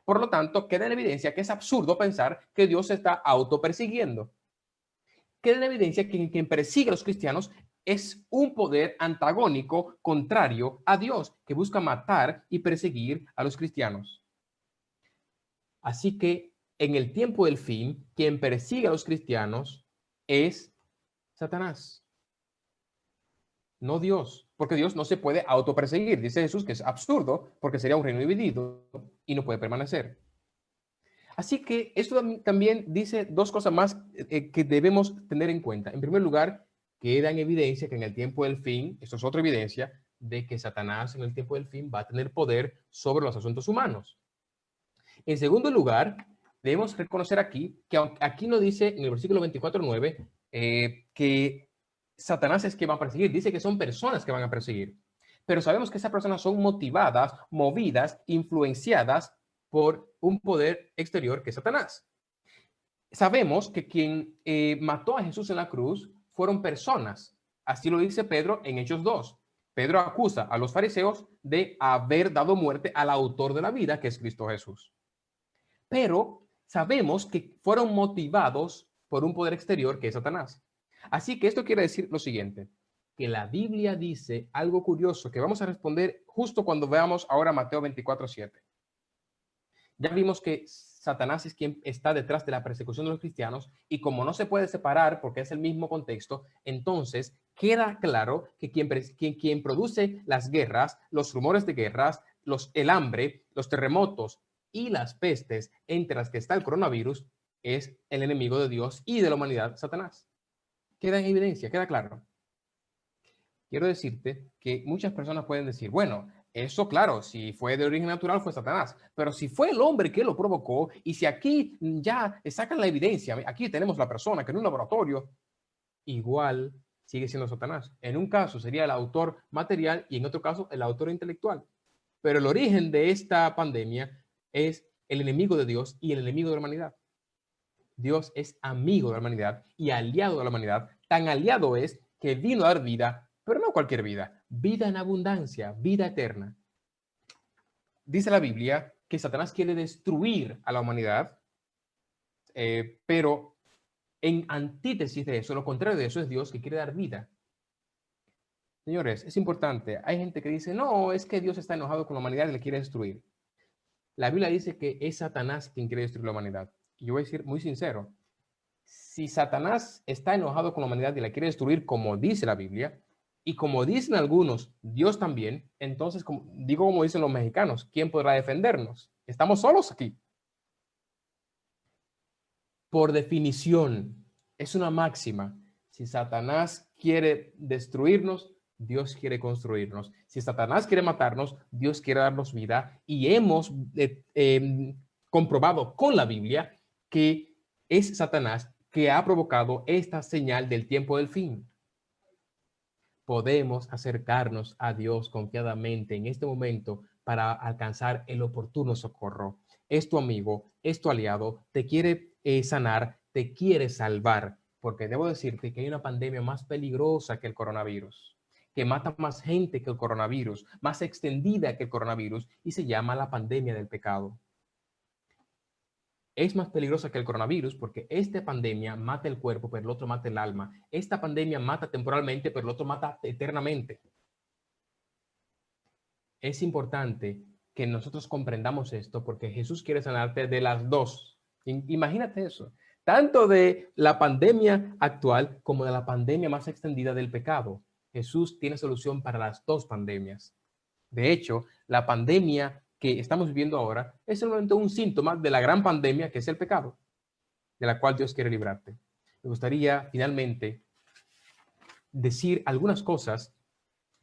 Por lo tanto, queda en evidencia que es absurdo pensar que Dios se está autopersiguiendo. Queda en evidencia que quien persigue a los cristianos es un poder antagónico, contrario a Dios, que busca matar y perseguir a los cristianos. Así que en el tiempo del fin, quien persigue a los cristianos es Satanás, no Dios, porque Dios no se puede autoperseguir. Dice Jesús que es absurdo porque sería un reino dividido y no puede permanecer. Así que esto también dice dos cosas más que debemos tener en cuenta. En primer lugar, queda en evidencia que en el tiempo del fin, esto es otra evidencia, de que Satanás en el tiempo del fin va a tener poder sobre los asuntos humanos. En segundo lugar, debemos reconocer aquí, que aquí no dice en el versículo 24:9 que Satanás es quien va a perseguir, dice que son personas que van a perseguir. Pero sabemos que esas personas son motivadas, movidas, influenciadas por un poder exterior que es Satanás. Sabemos que quien mató a Jesús en la cruz fueron personas. Así lo dice Pedro en Hechos 2. Pedro acusa a los fariseos de haber dado muerte al autor de la vida, que es Cristo Jesús. Pero sabemos que fueron motivados por un poder exterior que es Satanás. Así que esto quiere decir lo siguiente, que la Biblia dice algo curioso que vamos a responder justo cuando veamos ahora Mateo 24:7. Ya vimos que Satanás es quien está detrás de la persecución de los cristianos y como no se puede separar porque es el mismo contexto, entonces queda claro que quien produce las guerras, los rumores de guerras, el hambre, los terremotos y las pestes, entre las que está el coronavirus, es el enemigo de Dios y de la humanidad, Satanás. Queda en evidencia, queda claro. Quiero decirte que muchas personas pueden decir, bueno, eso claro, si fue de origen natural fue Satanás, pero si fue el hombre que lo provocó y si aquí ya sacan la evidencia, aquí tenemos la persona que en un laboratorio, igual sigue siendo Satanás. En un caso sería el autor material y en otro caso el autor intelectual. Pero el origen de esta pandemia es el enemigo de Dios y el enemigo de la humanidad. Dios es amigo de la humanidad y aliado de la humanidad. Tan aliado es que vino a dar vida, pero no cualquier vida, vida en abundancia, vida eterna. Dice la Biblia que Satanás quiere destruir a la humanidad, pero en antítesis de eso, lo contrario de eso es Dios que quiere dar vida. Señores, es importante. Hay gente que dice, no, es que Dios está enojado con la humanidad y le quiere destruir. La Biblia dice que es Satanás quien quiere destruir la humanidad. Y yo voy a decir muy sincero, si Satanás está enojado con la humanidad y la quiere destruir como dice la Biblia, y como dicen algunos, Dios también, entonces, como dicen los mexicanos, ¿quién podrá defendernos? Estamos solos aquí. Por definición, es una máxima. Si Satanás quiere destruirnos, Dios quiere construirnos. Si Satanás quiere matarnos, Dios quiere darnos vida. Y hemos comprobado con la Biblia que es Satanás que ha provocado esta señal del tiempo del fin. Podemos acercarnos a Dios confiadamente en este momento para alcanzar el oportuno socorro. Es tu amigo, es tu aliado, te quiere sanar, te quiere salvar, porque debo decirte que hay una pandemia más peligrosa que el coronavirus, que mata más gente que el coronavirus, más extendida que el coronavirus, y se llama la pandemia del pecado. Es más peligrosa que el coronavirus porque esta pandemia mata el cuerpo, pero el otro mata el alma. Esta pandemia mata temporalmente, pero el otro mata eternamente. Es importante que nosotros comprendamos esto porque Jesús quiere sanarte de las dos. Imagínate eso. Tanto de la pandemia actual como de la pandemia más extendida del pecado. Jesús tiene solución para las dos pandemias. De hecho, la pandemia que estamos viviendo ahora es solamente un síntoma de la gran pandemia que es el pecado, de la cual Dios quiere librarte. Me gustaría finalmente decir algunas cosas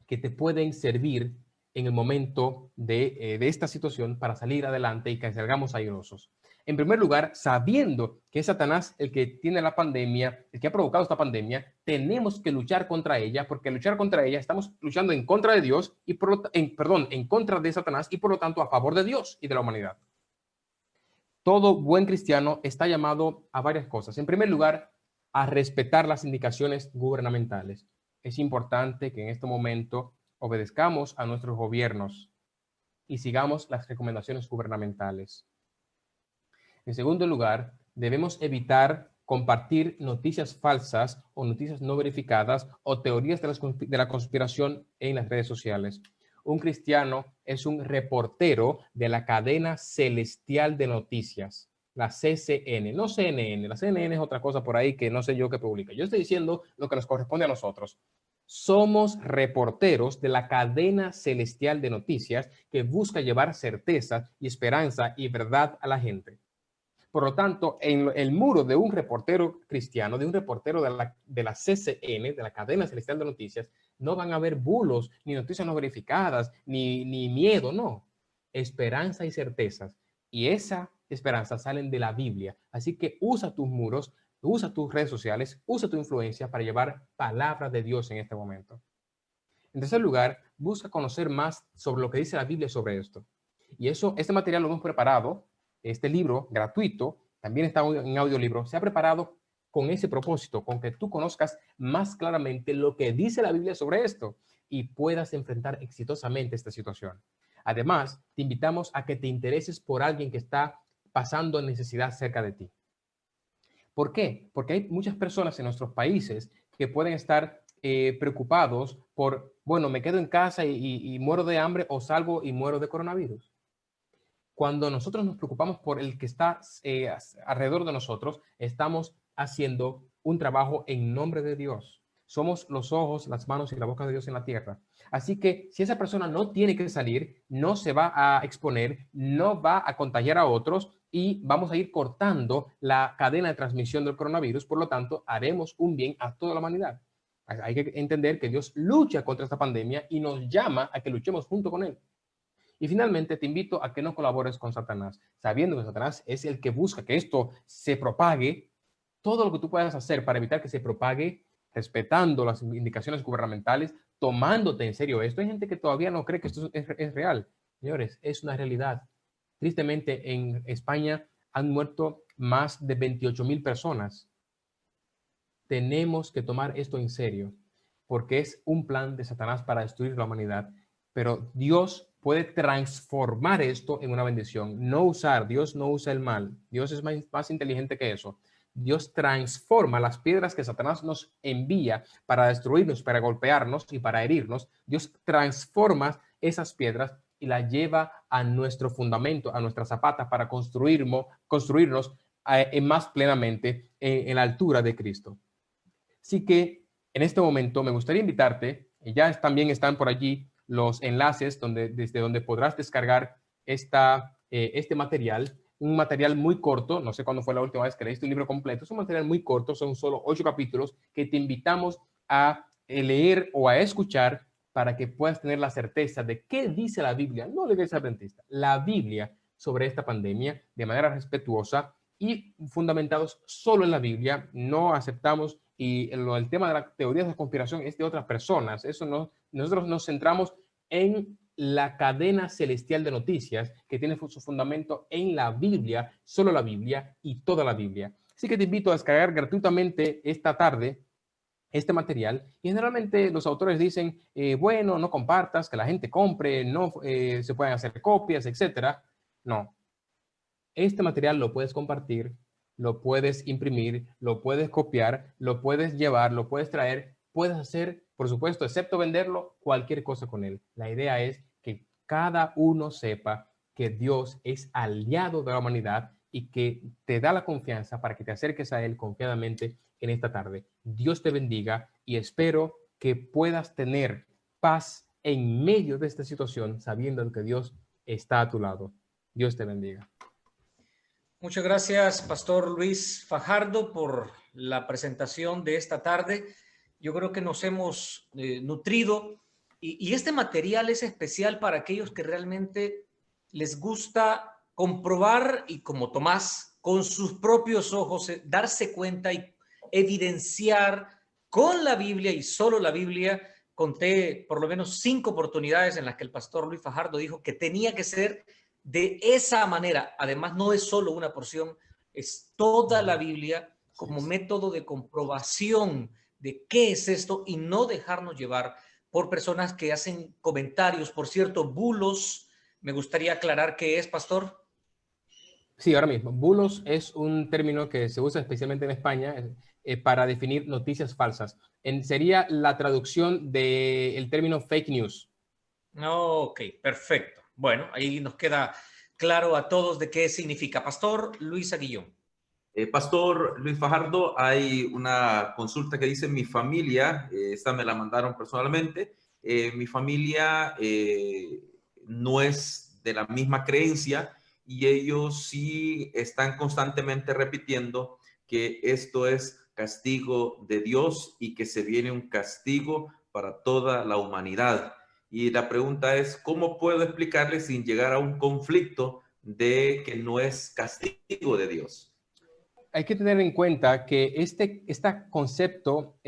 que te pueden servir en el momento de esta situación para salir adelante y que salgamos airosos. En primer lugar, sabiendo que es Satanás el que tiene la pandemia, el que ha provocado esta pandemia, tenemos que luchar contra ella, porque luchar contra ella estamos luchando en contra de Dios y en contra de Satanás y por lo tanto a favor de Dios y de la humanidad. Todo buen cristiano está llamado a varias cosas. En primer lugar, a respetar las indicaciones gubernamentales. Es importante que en este momento obedezcamos a nuestros gobiernos y sigamos las recomendaciones gubernamentales. En segundo lugar, debemos evitar compartir noticias falsas o noticias no verificadas o teorías de la conspiración en las redes sociales. Un cristiano es un reportero de la cadena celestial de noticias, la CCN, no CNN. La CNN es otra cosa por ahí que no sé yo qué publica. Yo estoy diciendo lo que nos corresponde a nosotros. Somos reporteros de la cadena celestial de noticias que busca llevar certeza y esperanza y verdad a la gente. Por lo tanto, en el muro de un reportero cristiano, de un reportero de la CCN, de la cadena celestial de noticias, no van a haber bulos, ni noticias no verificadas, ni miedo, no. Esperanza y certezas. Y esa esperanza salen de la Biblia. Así que usa tus muros, usa tus redes sociales, usa tu influencia para llevar palabras de Dios en este momento. En tercer lugar, busca conocer más sobre lo que dice la Biblia sobre esto. Y este material lo hemos preparado. Este libro gratuito, también está en audiolibro, se ha preparado con ese propósito, con que tú conozcas más claramente lo que dice la Biblia sobre esto y puedas enfrentar exitosamente esta situación. Además, te invitamos a que te intereses por alguien que está pasando necesidad cerca de ti. ¿Por qué? Porque hay muchas personas en nuestros países que pueden estar preocupados por, bueno, me quedo en casa y muero de hambre o salgo y muero de coronavirus. Cuando nosotros nos preocupamos por el que está alrededor de nosotros, estamos haciendo un trabajo en nombre de Dios. Somos los ojos, las manos y la boca de Dios en la tierra. Así que si esa persona no tiene que salir, no se va a exponer, no va a contagiar a otros y vamos a ir cortando la cadena de transmisión del coronavirus. Por lo tanto, haremos un bien a toda la humanidad. Hay que entender que Dios lucha contra esta pandemia y nos llama a que luchemos junto con Él. Y finalmente te invito a que no colabores con Satanás, sabiendo que Satanás es el que busca que esto se propague. Todo lo que tú puedas hacer para evitar que se propague, respetando las indicaciones gubernamentales, tomándote en serio esto. Hay gente que todavía no cree que esto es real. Señores, es una realidad. Tristemente, en España han muerto más de 28,000 personas. Tenemos que tomar esto en serio, porque es un plan de Satanás para destruir la humanidad, pero Dios puede transformar esto en una bendición. Dios no usa el mal. Dios es más inteligente que eso. Dios transforma las piedras que Satanás nos envía para destruirnos, para golpearnos y para herirnos. Dios transforma esas piedras y las lleva a nuestro fundamento, a nuestra zapata, para construirnos más plenamente en la altura de Cristo. Así que en este momento me gustaría invitarte, también están por allí los enlaces desde donde podrás descargar este material, un material muy corto. No sé cuándo fue la última vez que leíste un libro completo. Es un material muy corto, son solo 8 capítulos que te invitamos a leer o a escuchar para que puedas tener la certeza de qué dice la Biblia, no la Iglesia Adventista, la Biblia sobre esta pandemia de manera respetuosa y fundamentados solo en la Biblia. No aceptamos, y el tema de las teorías de conspiración es de otras personas. Nosotros nos centramos en la cadena celestial de noticias que tiene su fundamento en la Biblia, solo la Biblia y toda la Biblia. Así que te invito a descargar gratuitamente esta tarde este material. Y generalmente los autores dicen, bueno, no compartas, que la gente compre, no se pueden hacer copias, etcétera. No. Este material lo puedes compartir, lo puedes imprimir, lo puedes copiar, lo puedes llevar, lo puedes traer, puedes hacer, por supuesto, excepto venderlo, cualquier cosa con él. La idea es que cada uno sepa que Dios es aliado de la humanidad y que te da la confianza para que te acerques a Él confiadamente en esta tarde. Dios te bendiga y espero que puedas tener paz en medio de esta situación, sabiendo que Dios está a tu lado. Dios te bendiga. Muchas gracias, Pastor Luis Fajardo, por la presentación de esta tarde. Yo creo que nos hemos nutrido y este material es especial para aquellos que realmente les gusta comprobar y, como Tomás, con sus propios ojos, darse cuenta y evidenciar con la Biblia y solo la Biblia. Conté por lo menos 5 oportunidades en las que el pastor Luis Fajardo dijo que tenía que ser de esa manera. Además, no es solo una porción, es toda la Biblia como método de comprobación de qué es esto y no dejarnos llevar por personas que hacen comentarios. Por cierto, bulos, me gustaría aclarar qué es, pastor. Sí, ahora mismo. Bulos es un término que se usa especialmente en España para definir noticias falsas. Sería la traducción del término fake news. Ok, perfecto. Bueno, ahí nos queda claro a todos de qué significa. Pastor Luis Aguillón. Pastor Luis Fajardo, hay una consulta que dice mi familia, esta me la mandaron personalmente, mi familia no es de la misma creencia y ellos sí están constantemente repitiendo que esto es castigo de Dios y que se viene un castigo para toda la humanidad. Y la pregunta es, ¿cómo puedo explicarles sin llegar a un conflicto de que no es castigo de Dios? Hay que tener en cuenta que este concepto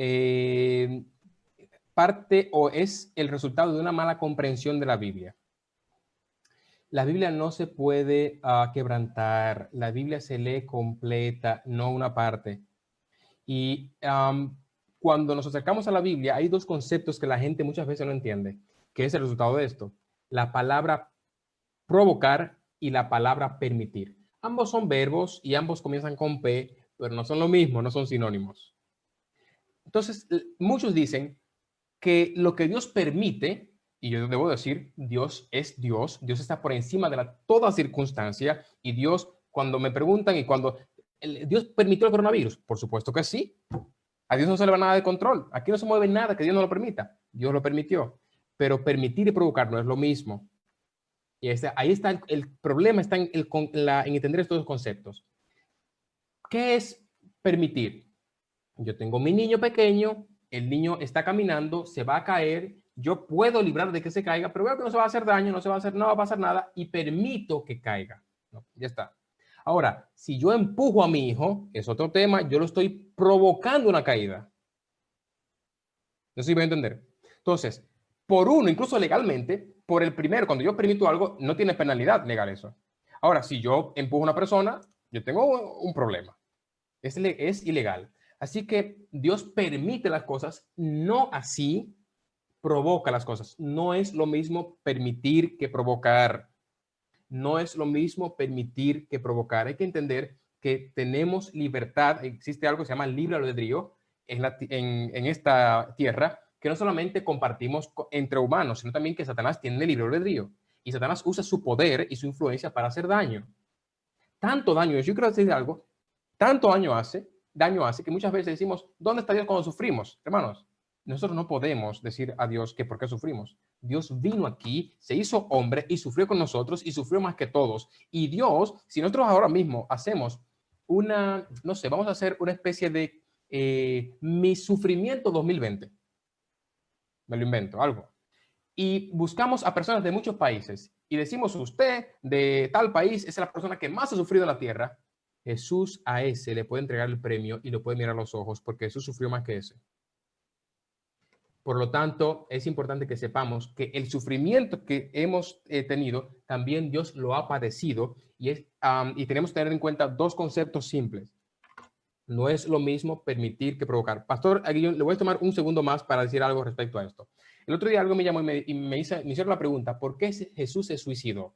parte o es el resultado de una mala comprensión de la Biblia. La Biblia no se puede quebrantar. La Biblia se lee completa, no una parte. Y cuando nos acercamos a la Biblia, hay 2 conceptos que la gente muchas veces no entiende, que es el resultado de esto. La palabra provocar y la palabra permitir. Ambos son verbos y ambos comienzan con P, pero no son lo mismo, no son sinónimos. Entonces, muchos dicen que lo que Dios permite, y yo debo decir, Dios es Dios, Dios está por encima de toda circunstancia, y Dios, cuando me preguntan y cuando Dios permitió el coronavirus, por supuesto que sí. A Dios no se le va nada de control. Aquí no se mueve nada que Dios no lo permita. Dios lo permitió. Pero permitir y provocar no es lo mismo. Y ahí está el problema, está en entender estos 2 conceptos. ¿Qué es permitir? Yo tengo mi niño pequeño, el niño está caminando, se va a caer, yo puedo librar de que se caiga, pero veo que no se va a hacer daño, no va a pasar nada y permito que caiga. No, ya está. Ahora, si yo empujo a mi hijo, es otro tema, yo lo estoy provocando una caída. No sé si voy a entender. Entonces, por uno, incluso legalmente, por el primero, cuando yo permito algo, no tiene penalidad legal eso. Ahora, si yo empujo a una persona, yo tengo un problema. Es ilegal. Así que Dios permite las cosas, no así provoca las cosas. No es lo mismo permitir que provocar. No es lo mismo permitir que provocar. Hay que entender que tenemos libertad. Existe algo que se llama libre albedrío en esta tierra, que no solamente compartimos entre humanos, sino también que Satanás tiene libre albedrío. Y Satanás usa su poder y su influencia para hacer daño. Tanto daño, yo quiero decir algo, tanto daño hace que muchas veces decimos, ¿dónde está Dios cuando sufrimos? Hermanos, nosotros no podemos decir a Dios que por qué sufrimos. Dios vino aquí, se hizo hombre y sufrió con nosotros y sufrió más que todos. Y Dios, si nosotros ahora mismo hacemos no sé, vamos a hacer una especie de mi sufrimiento 2020. Me lo invento, algo. Y buscamos a personas de muchos países y decimos, usted de tal país es la persona que más ha sufrido en la tierra. Jesús a ese le puede entregar el premio y lo puede mirar a los ojos porque Jesús sufrió más que ese. Por lo tanto, es importante que sepamos que el sufrimiento que hemos tenido, también Dios lo ha padecido y tenemos que tener en cuenta dos conceptos simples. No es lo mismo permitir que provocar. Pastor Aguillón, le voy a tomar un segundo más para decir algo respecto a esto. El otro día algo me llamó y me hicieron la pregunta, ¿por qué Jesús se suicidó?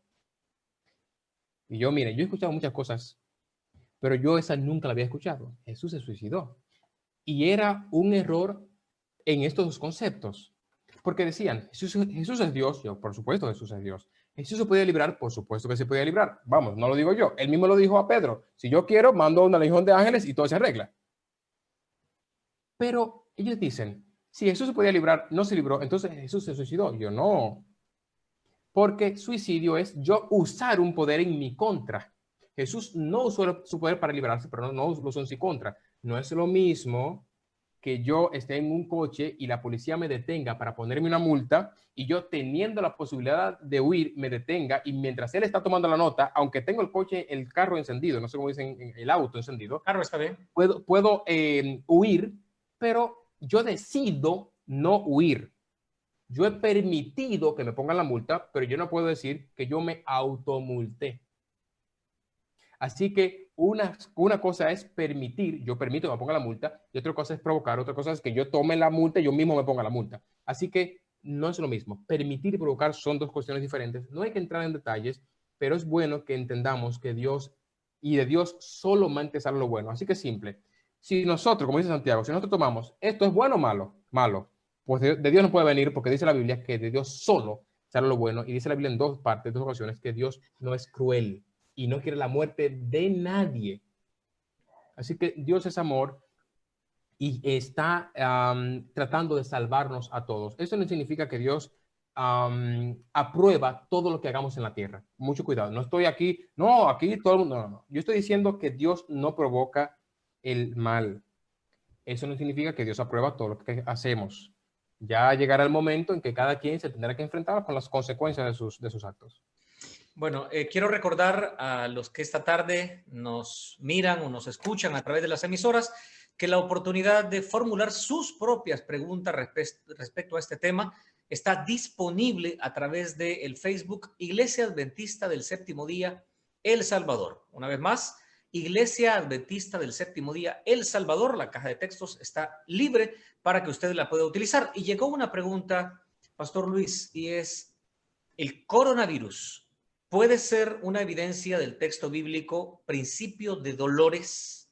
Y yo, mire, yo he escuchado muchas cosas, pero yo esa nunca la había escuchado. Jesús se suicidó. Y era un error en estos dos conceptos. Porque decían, Jesús es Dios. Yo, por supuesto, Jesús es Dios. ¿Jesús se podía librar? Por supuesto que se podía librar. Vamos, no lo digo yo. Él mismo lo dijo a Pedro. Si yo quiero, mando una legión de ángeles y todo se arregla. Pero ellos dicen, si Jesús se podía librar, no se libró, entonces Jesús se suicidó. Yo no. Porque suicidio es yo usar un poder en mi contra. Jesús no usó su poder para liberarse, pero no lo usó en su contra. No es lo mismo que yo esté en un coche y la policía me detenga para ponerme una multa y yo teniendo la posibilidad de huir me detenga y mientras él está tomando la nota, aunque tengo el carro encendido, no sé cómo dicen, el auto encendido, Claro, está bien. puedo huir, pero yo decido no huir. Yo he permitido que me pongan la multa, pero yo no puedo decir que yo me automulté. Así que una cosa es permitir, yo permito que me ponga la multa, y otra cosa es provocar, otra cosa es que yo tome la multa y yo mismo me ponga la multa. Así que no es lo mismo. Permitir y provocar son dos cuestiones diferentes. No hay que entrar en detalles, pero es bueno que entendamos que Dios y de Dios solamente sale lo bueno. Así que es simple. Si nosotros, como dice Santiago, si nosotros tomamos esto es bueno o malo, malo, pues de Dios no puede venir porque dice la Biblia que de Dios solo sale lo bueno y dice la Biblia en dos partes, dos ocasiones, que Dios no es cruel y no quiere la muerte de nadie. Así que Dios es amor y está tratando de salvarnos a todos. Eso no significa que Dios aprueba todo lo que hagamos en la tierra. Mucho cuidado. No estoy aquí, no, aquí todo el mundo, no. Yo estoy diciendo que Dios no provoca el mal. Eso no significa que Dios aprueba todo lo que hacemos. Ya llegará el momento en que cada quien se tendrá que enfrentar con las consecuencias de sus actos. Bueno, quiero recordar a los que esta tarde nos miran o nos escuchan a través de las emisoras que la oportunidad de formular sus propias preguntas respecto a este tema está disponible a través del Facebook Iglesia Adventista del Séptimo Día El Salvador. Una vez más, Iglesia Adventista del Séptimo Día El Salvador. La caja de textos está libre para que usted la pueda utilizar. Y llegó una pregunta, Pastor Luis, y es: ¿el coronavirus puede ser una evidencia del texto bíblico, principio de dolores?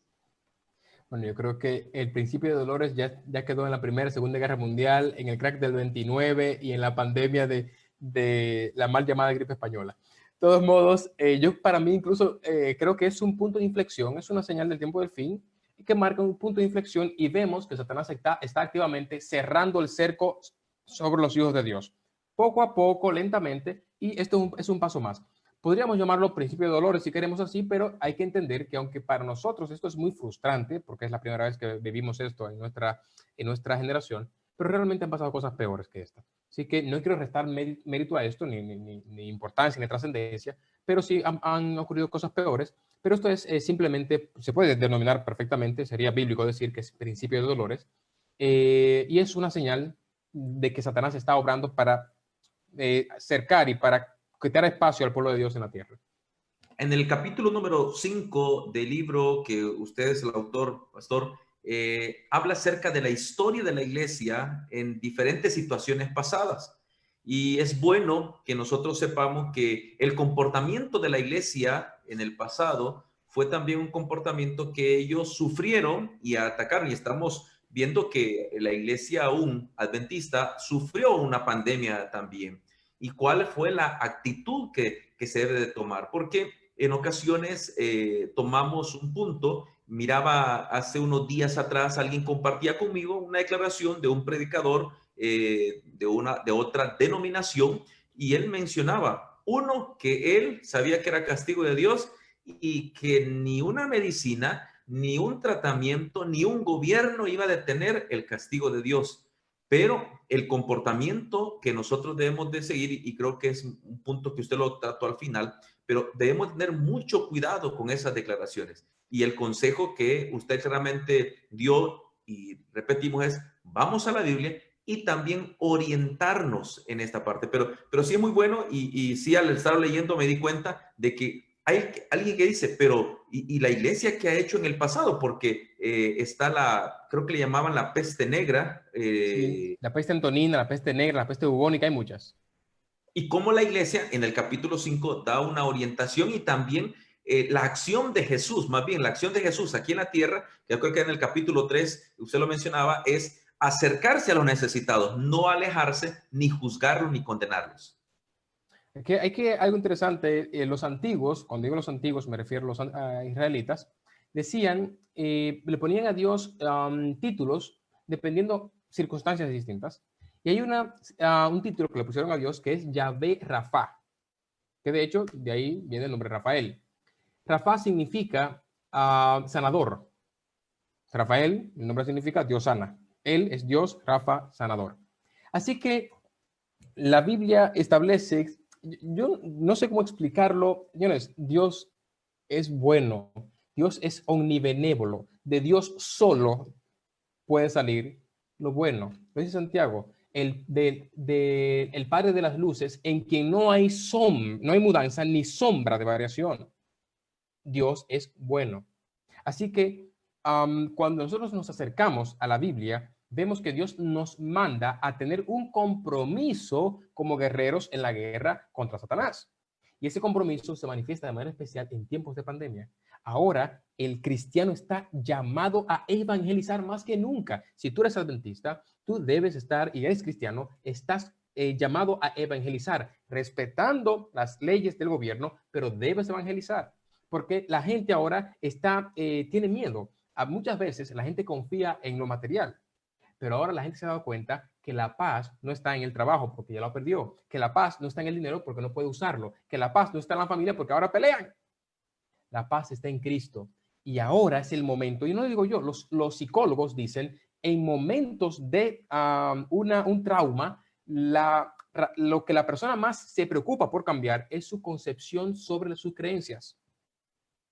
Bueno, yo creo que el principio de dolores ya quedó en la Primera y Segunda Guerra Mundial, en el crack del 29 y en la pandemia de la mal llamada gripe española. De todos modos, yo para mí incluso creo que es un punto de inflexión, es una señal del tiempo del fin que marca un punto de inflexión y vemos que Satanás está activamente cerrando el cerco sobre los hijos de Dios. Poco a poco, lentamente, y esto es un paso más. Podríamos llamarlo principio de dolores si queremos así, pero hay que entender que aunque para nosotros esto es muy frustrante, porque es la primera vez que vivimos esto en nuestra generación, pero realmente han pasado cosas peores que esta. Así que no quiero restar mérito a esto, ni importancia, ni trascendencia, pero sí han ocurrido cosas peores, pero esto es simplemente, se puede denominar perfectamente, sería bíblico decir que es principio de dolores, y es una señal de que Satanás está obrando para cercar y para quitar espacio al pueblo de Dios en la tierra. en el capítulo número 5 del libro que usted es el autor, pastor, habla acerca de la historia de la iglesia en diferentes situaciones pasadas. Y es bueno que nosotros sepamos que el comportamiento de la iglesia en el pasado fue también un comportamiento que ellos sufrieron y atacaron. Y estamos viendo que la iglesia aún adventista sufrió una pandemia también. ¿Y cuál fue la actitud que se debe de tomar? Porque en ocasiones tomamos un punto. Miraba hace unos días atrás, alguien compartía conmigo una declaración de un predicador de otra denominación, y él mencionaba, uno, que él sabía que era castigo de Dios y que ni una medicina, ni un tratamiento, ni un gobierno iba a detener el castigo de Dios. Pero el comportamiento que nosotros debemos de seguir, y creo que es un punto que usted lo trató al final, pero debemos tener mucho cuidado con esas declaraciones. Y el consejo que usted claramente dio, y repetimos, es vamos a la Biblia y también orientarnos en esta parte. Pero sí es muy bueno, y sí, al estar leyendo me di cuenta de que hay alguien que dice, pero ¿y la iglesia qué ha hecho en el pasado? Porque está creo que le llamaban la peste negra. Sí, la peste antonina, la peste negra, la peste bubónica, hay muchas. Y cómo la iglesia en el capítulo 5 da una orientación, y también la acción de Jesús, más bien la acción de Jesús aquí en la tierra, que creo que en el capítulo 3 usted lo mencionaba, es acercarse a los necesitados, no alejarse, ni juzgarlos, ni condenarlos. Algo interesante, los antiguos, cuando digo los antiguos me refiero a los israelitas, decían, le ponían a Dios títulos dependiendo circunstancias distintas. Y hay un título que le pusieron a Dios que es Yahvé Rafa, que de hecho de ahí viene el nombre Rafael. Rafa significa sanador. Rafael, el nombre significa Dios sana. Él es Dios, Rafa, sanador. Así que la Biblia establece, yo no sé cómo explicarlo, señores, Dios es bueno, Dios es omnibenévolo, de Dios solo puede salir lo bueno. Lo dice Santiago, el Padre de las luces, en quien no hay mudanza ni sombra de variación. Dios es bueno. Así que cuando nosotros nos acercamos a la Biblia, vemos que Dios nos manda a tener un compromiso como guerreros en la guerra contra Satanás. Y ese compromiso se manifiesta de manera especial en tiempos de pandemia. Ahora, el cristiano está llamado a evangelizar más que nunca. Si tú eres adventista, tú debes estar, y eres cristiano, estás llamado a evangelizar, respetando las leyes del gobierno, pero debes evangelizar. Porque la gente ahora tiene miedo. Muchas veces la gente confía en lo material, pero ahora la gente se ha dado cuenta que la paz no está en el trabajo porque ya lo perdió, que la paz no está en el dinero porque no puede usarlo, que la paz no está en la familia porque ahora pelean. La paz está en Cristo. Y ahora es el momento, y no lo digo yo, los psicólogos dicen, en momentos de un trauma, lo que la persona más se preocupa por cambiar es su concepción sobre sus creencias.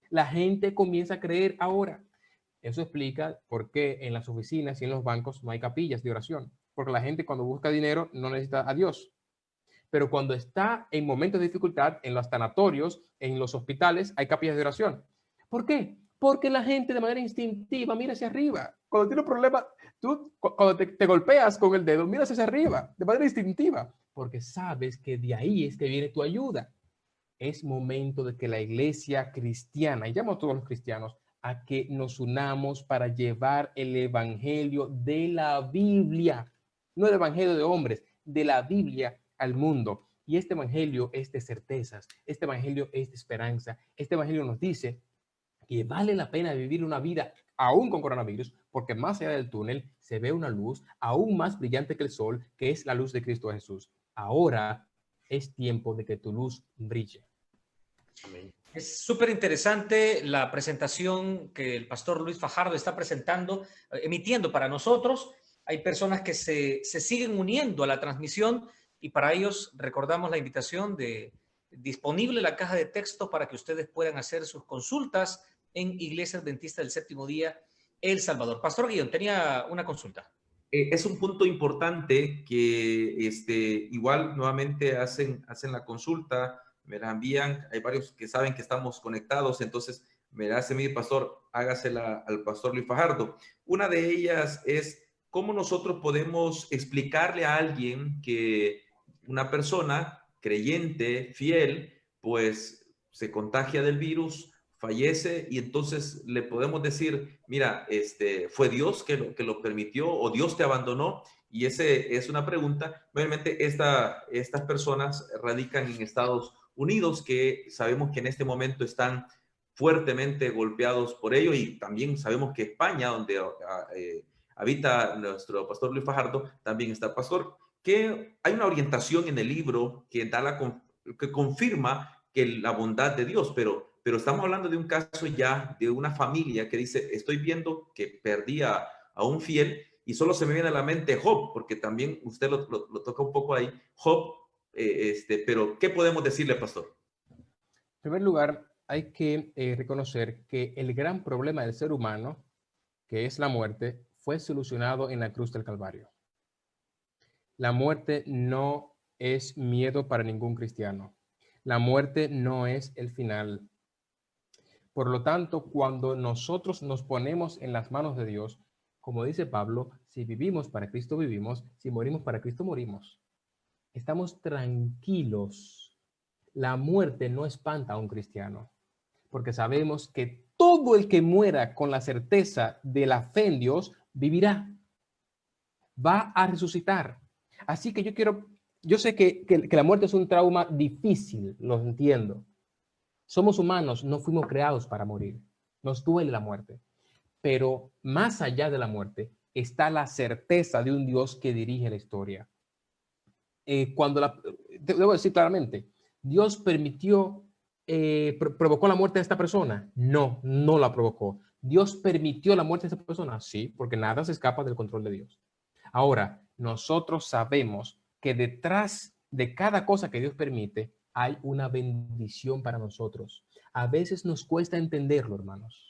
La gente comienza a creer ahora. Eso explica por qué en las oficinas y en los bancos no hay capillas de oración. Porque la gente cuando busca dinero no necesita a Dios. Pero cuando está en momentos de dificultad, en los sanatorios, en los hospitales, hay capillas de oración. ¿Por qué? Porque la gente de manera instintiva mira hacia arriba. Cuando tiene un problema, cuando te golpeas con el dedo, miras hacia arriba, de manera instintiva. Porque sabes que de ahí es que viene tu ayuda. Es momento de que la iglesia cristiana, y llamo a todos los cristianos, a que nos unamos para llevar el evangelio de la Biblia, no el evangelio de hombres, de la Biblia al mundo. Y este evangelio es de certezas, este evangelio es de esperanza, este evangelio nos dice que vale la pena vivir una vida aún con coronavirus, porque más allá del túnel se ve una luz aún más brillante que el sol, que es la luz de Cristo Jesús. Ahora es tiempo de que tu luz brille. Amén. Es súper interesante la presentación que el pastor Luis Fajardo está emitiendo para nosotros. Hay personas que se siguen uniendo a la transmisión, y para ellos recordamos la invitación disponible la caja de texto para que ustedes puedan hacer sus consultas en Iglesia Adventista del Séptimo Día, El Salvador. Pastor Guillón, tenía una consulta. Es un punto importante que igual nuevamente hacen la consulta me la envían. Hay varios que saben que estamos conectados, entonces me la hace mi pastor, hágasela al pastor Luis Fajardo. Una de ellas es cómo nosotros podemos explicarle a alguien que una persona creyente, fiel, pues se contagia del virus, fallece, y entonces le podemos decir, mira, fue Dios que lo permitió, o Dios te abandonó. Y ese es una pregunta. Obviamente estas personas radican en Estados Unidos, que sabemos que en este momento están fuertemente golpeados por ello, y también sabemos que España, donde habita nuestro pastor Luis Fajardo, también está pastor, que hay una orientación en el libro que que confirma que la bondad de Dios, pero estamos hablando de un caso ya de una familia que dice, estoy viendo que perdí a un fiel, y solo se me viene a la mente Job, porque también usted lo toca un poco ahí, Job, pero ¿qué podemos decirle, pastor? En primer lugar, hay que reconocer que el gran problema del ser humano, que es la muerte, fue solucionado en la cruz del Calvario. La muerte no es miedo para ningún cristiano. La muerte no es el final. Por lo tanto, cuando nosotros nos ponemos en las manos de Dios, como dice Pablo, si vivimos para Cristo vivimos, si morimos para Cristo morimos. Estamos tranquilos. La muerte no espanta a un cristiano, porque sabemos que todo el que muera con la certeza de la fe en Dios vivirá, va a resucitar. Así que yo sé que la muerte es un trauma difícil, lo entiendo. Somos humanos, no fuimos creados para morir. Nos duele la muerte. Pero más allá de la muerte está la certeza de un Dios que dirige la historia. Debo decir claramente, ¿Dios provocó la muerte de esta persona? No, no la provocó. ¿Dios permitió la muerte de esta persona? Sí, porque nada se escapa del control de Dios. Ahora, nosotros sabemos que detrás de cada cosa que Dios permite hay una bendición para nosotros. A veces nos cuesta entenderlo, hermanos.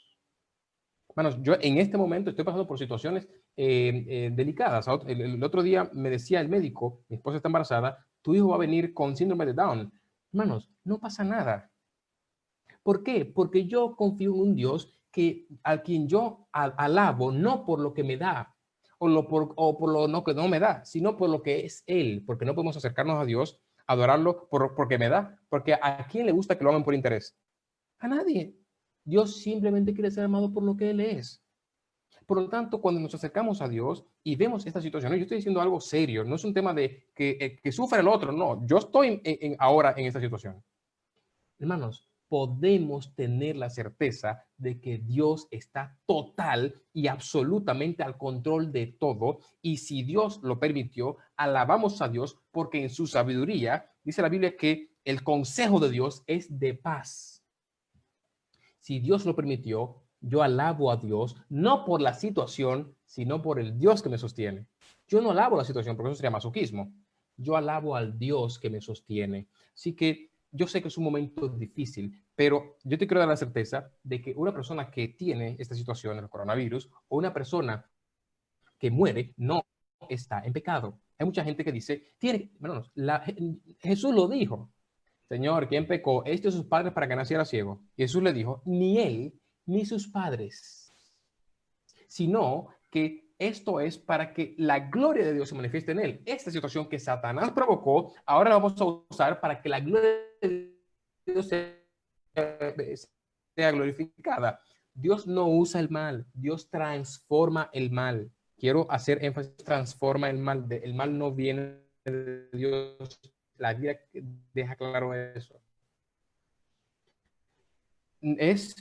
Hermanos, yo en este momento estoy pasando por situaciones delicadas. El otro día me decía el médico, mi esposa está embarazada, tu hijo va a venir con síndrome de Down. Hermanos, no pasa nada. ¿Por qué? Porque yo confío en un Dios al quien yo alabo no por lo que me da o por lo no, que no me da, sino por lo que es Él. Porque no podemos acercarnos a Dios, adorarlo porque me da. Porque ¿a quién le gusta que lo amen por interés? A nadie. Dios simplemente quiere ser amado por lo que Él es. Por lo tanto, cuando nos acercamos a Dios y vemos esta situación, ¿no? Yo estoy diciendo algo serio, no es un tema de que sufra el otro, no, yo estoy ahora en esta situación. Hermanos, podemos tener la certeza de que Dios está total y absolutamente al control de todo, y si Dios lo permitió, alabamos a Dios porque en su sabiduría dice la Biblia que el consejo de Dios es de paz. Si Dios lo permitió, yo alabo a Dios no por la situación, sino por el Dios que me sostiene. Yo no alabo la situación porque eso sería masoquismo. Yo alabo al Dios que me sostiene. Así que yo sé que es un momento difícil, pero yo te quiero dar la certeza de que una persona que tiene esta situación, el coronavirus, o una persona que muere, no está en pecado. Hay mucha gente que dice, Jesús lo dijo. Señor, ¿quién pecó? ¿Este o sus padres para que naciera ciego? Y Jesús le dijo, ni él ni sus padres, sino que esto es para que la gloria de Dios se manifieste en él. Esta situación que Satanás provocó, ahora la vamos a usar para que la gloria de Dios sea glorificada. Dios no usa el mal, Dios transforma el mal. Quiero hacer énfasis, transforma el mal. El mal no viene de Dios. La Biblia deja claro eso. Es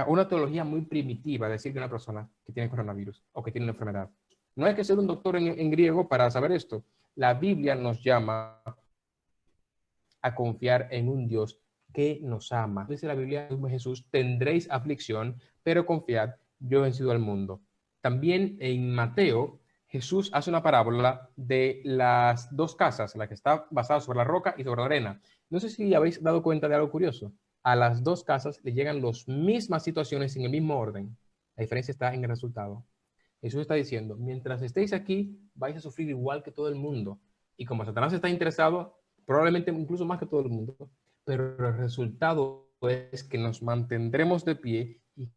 una teología muy primitiva decir que una persona que tiene coronavirus o que tiene una enfermedad. No hay que ser un doctor en griego para saber esto. La Biblia nos llama a confiar en un Dios que nos ama. Dice la Biblia, Jesús, tendréis aflicción, pero confiad, yo he vencido al mundo. También en Mateo, Jesús hace una parábola de las dos casas, la que está basada sobre la roca y sobre la arena. No sé si habéis dado cuenta de algo curioso. A las dos casas le llegan las mismas situaciones en el mismo orden. La diferencia está en el resultado. Jesús está diciendo, mientras estéis aquí, vais a sufrir igual que todo el mundo. Y como Satanás está interesado probablemente incluso más que todo el mundo, pero el resultado es que nos mantendremos de pie y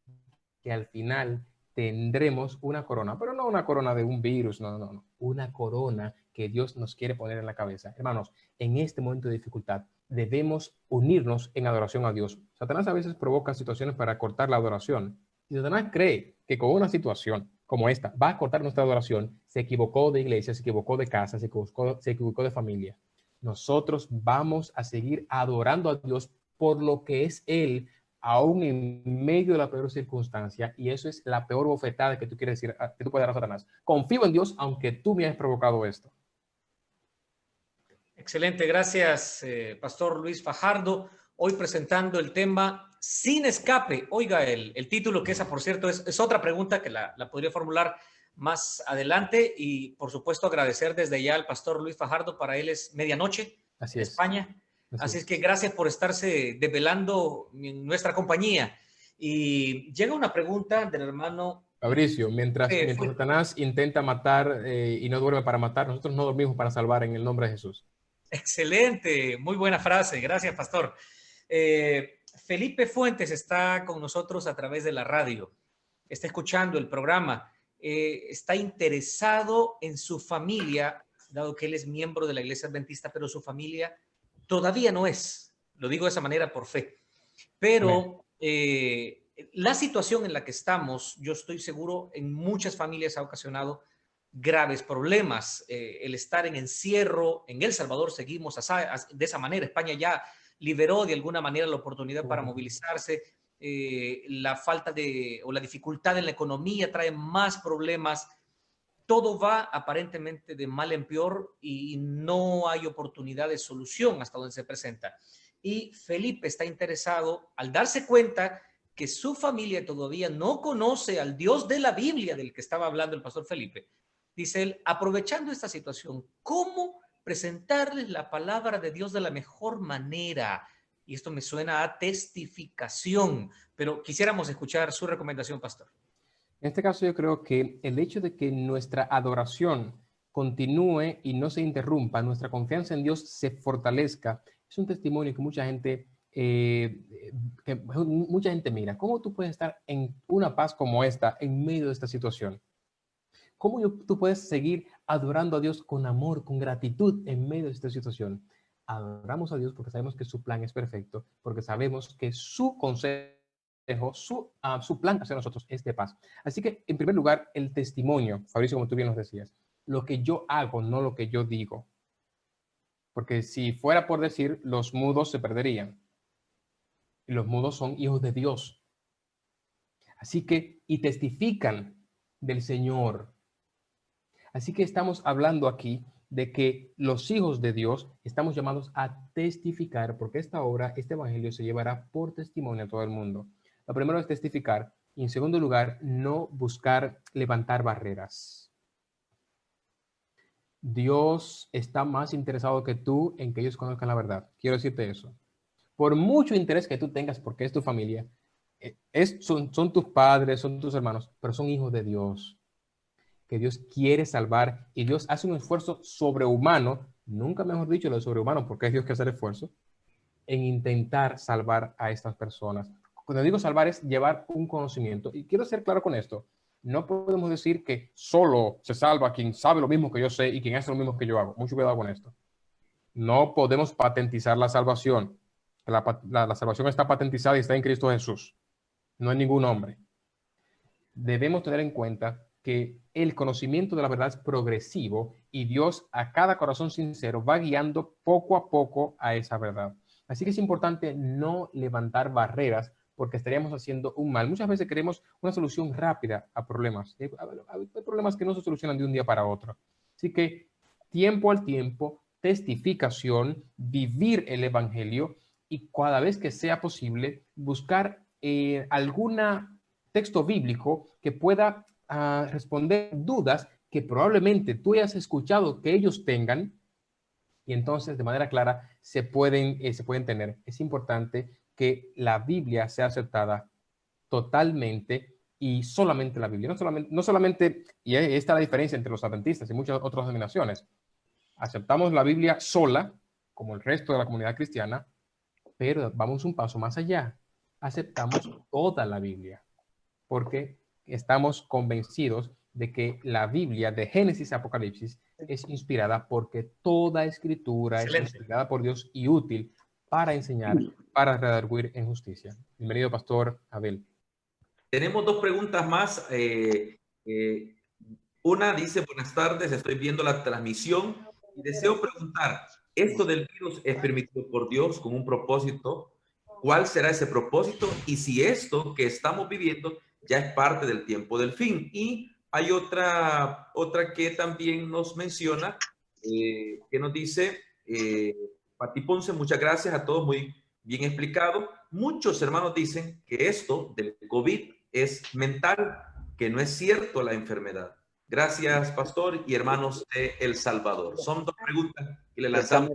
que al final tendremos una corona, pero no una corona de un virus, no, una corona que Dios nos quiere poner en la cabeza. Hermanos, en este momento de dificultad debemos unirnos en adoración a Dios. Satanás a veces provoca situaciones para cortar la adoración. Si Satanás cree que con una situación como esta va a cortar nuestra adoración, se equivocó de iglesia, se equivocó de casa, se equivocó de familia. Nosotros vamos a seguir adorando a Dios por lo que es Él, aún en medio de la peor circunstancia, y eso es la peor bofetada que tú quieres decir, que tú puedes dar a Satanás. Confío en Dios, aunque tú me hayas provocado esto. Excelente, gracias, Pastor Luis Fajardo. Hoy presentando el tema Sin Escape. Oiga, el título, que esa, por cierto, es otra pregunta que la podría formular más adelante, y por supuesto agradecer desde ya al Pastor Luis Fajardo. Para él es medianoche en España. Así es que gracias por estarse desvelando en nuestra compañía. Y llega una pregunta del hermano Fabricio, mientras Satanás intenta matar y no duerme para matar, nosotros no dormimos para salvar, en el nombre de Jesús. Excelente, muy buena frase. Gracias, Pastor. Felipe Fuentes está con nosotros a través de la radio. Está escuchando el programa. Está interesado en su familia, dado que él es miembro de la Iglesia Adventista, pero su familia todavía no es. Lo digo de esa manera por fe. Pero la situación en la que estamos, yo estoy seguro, en muchas familias ha ocasionado graves problemas. El estar en encierro, en El Salvador seguimos de esa manera. España ya liberó de alguna manera la oportunidad para movilizarse. La falta o la dificultad en la economía trae más problemas. Todo va aparentemente de mal en peor y no hay oportunidad de solución hasta donde se presenta. Y Felipe está interesado, al darse cuenta que su familia todavía no conoce al Dios de la Biblia del que estaba hablando el pastor Felipe. Dice él, aprovechando esta situación, ¿cómo presentarles la palabra de Dios de la mejor manera? Y esto me suena a testificación, pero quisiéramos escuchar su recomendación, pastor. En este caso yo creo que el hecho de que nuestra adoración continúe y no se interrumpa, nuestra confianza en Dios se fortalezca, es un testimonio que mucha gente mira. ¿Cómo tú puedes estar en una paz como esta en medio de esta situación? ¿Cómo tú puedes seguir adorando a Dios con amor, con gratitud en medio de esta situación? Adoramos a Dios porque sabemos que su plan es perfecto, porque sabemos que su consejo, su plan hacia nosotros es de paz. Así que, en primer lugar, el testimonio, Fabricio, como tú bien nos decías, lo que yo hago, no lo que yo digo. Porque si fuera por decir, los mudos se perderían. Y los mudos son hijos de Dios. Así que, y testifican del Señor. Así que estamos hablando aquí de que los hijos de Dios estamos llamados a testificar, porque esta obra, este evangelio se llevará por testimonio a todo el mundo. Lo primero es testificar, y en segundo lugar, no buscar levantar barreras. Dios está más interesado que tú en que ellos conozcan la verdad. Quiero decirte eso. Por mucho interés que tú tengas, porque es tu familia, son tus padres, son tus hermanos, pero son hijos de Dios, que Dios quiere salvar, y Dios hace un esfuerzo sobrehumano, nunca mejor dicho lo de sobrehumano, porque es Dios que hace el esfuerzo, en intentar salvar a estas personas. Cuando digo salvar es llevar un conocimiento, y quiero ser claro con esto. No podemos decir que solo se salva quien sabe lo mismo que yo sé y quien hace lo mismo que yo hago. Mucho cuidado con esto. No podemos patentizar la salvación. La salvación está patentizada y está en Cristo Jesús. No en ningún hombre. Debemos tener en cuenta que el conocimiento de la verdad es progresivo y Dios a cada corazón sincero va guiando poco a poco a esa verdad. Así que es importante no levantar barreras porque estaríamos haciendo un mal. Muchas veces queremos una solución rápida a problemas. Hay problemas que no se solucionan de un día para otro. Así que tiempo al tiempo, testificación, vivir el evangelio y cada vez que sea posible buscar alguna texto bíblico que pueda responder dudas que probablemente tú hayas escuchado que ellos tengan, y entonces de manera clara se pueden tener. Es importante que la Biblia sea aceptada totalmente y solamente la Biblia. No solamente, y esta es la diferencia entre los adventistas y muchas otras denominaciones. Aceptamos la Biblia sola como el resto de la comunidad cristiana, pero vamos un paso más allá. Aceptamos toda la Biblia, porque estamos convencidos de que la Biblia de Génesis a Apocalipsis es inspirada porque toda escritura es Excelente. inspirada por Dios y útil para enseñar, para redarguir en justicia. Bienvenido, Pastor Abel. Tenemos dos preguntas más. Una dice, buenas tardes, estoy viendo la transmisión y deseo preguntar, ¿esto del virus es permitido por Dios con un propósito? ¿Cuál será ese propósito? Y si esto que estamos viviendo ya es parte del tiempo del fin. Y hay otra que también nos menciona, que nos dice, Pati Ponce, muchas gracias a todos, muy bien explicado. Muchos hermanos dicen que esto del COVID es mental, que no es cierto la enfermedad. Gracias, pastor y hermanos de El Salvador. Son dos preguntas que le lanzamos.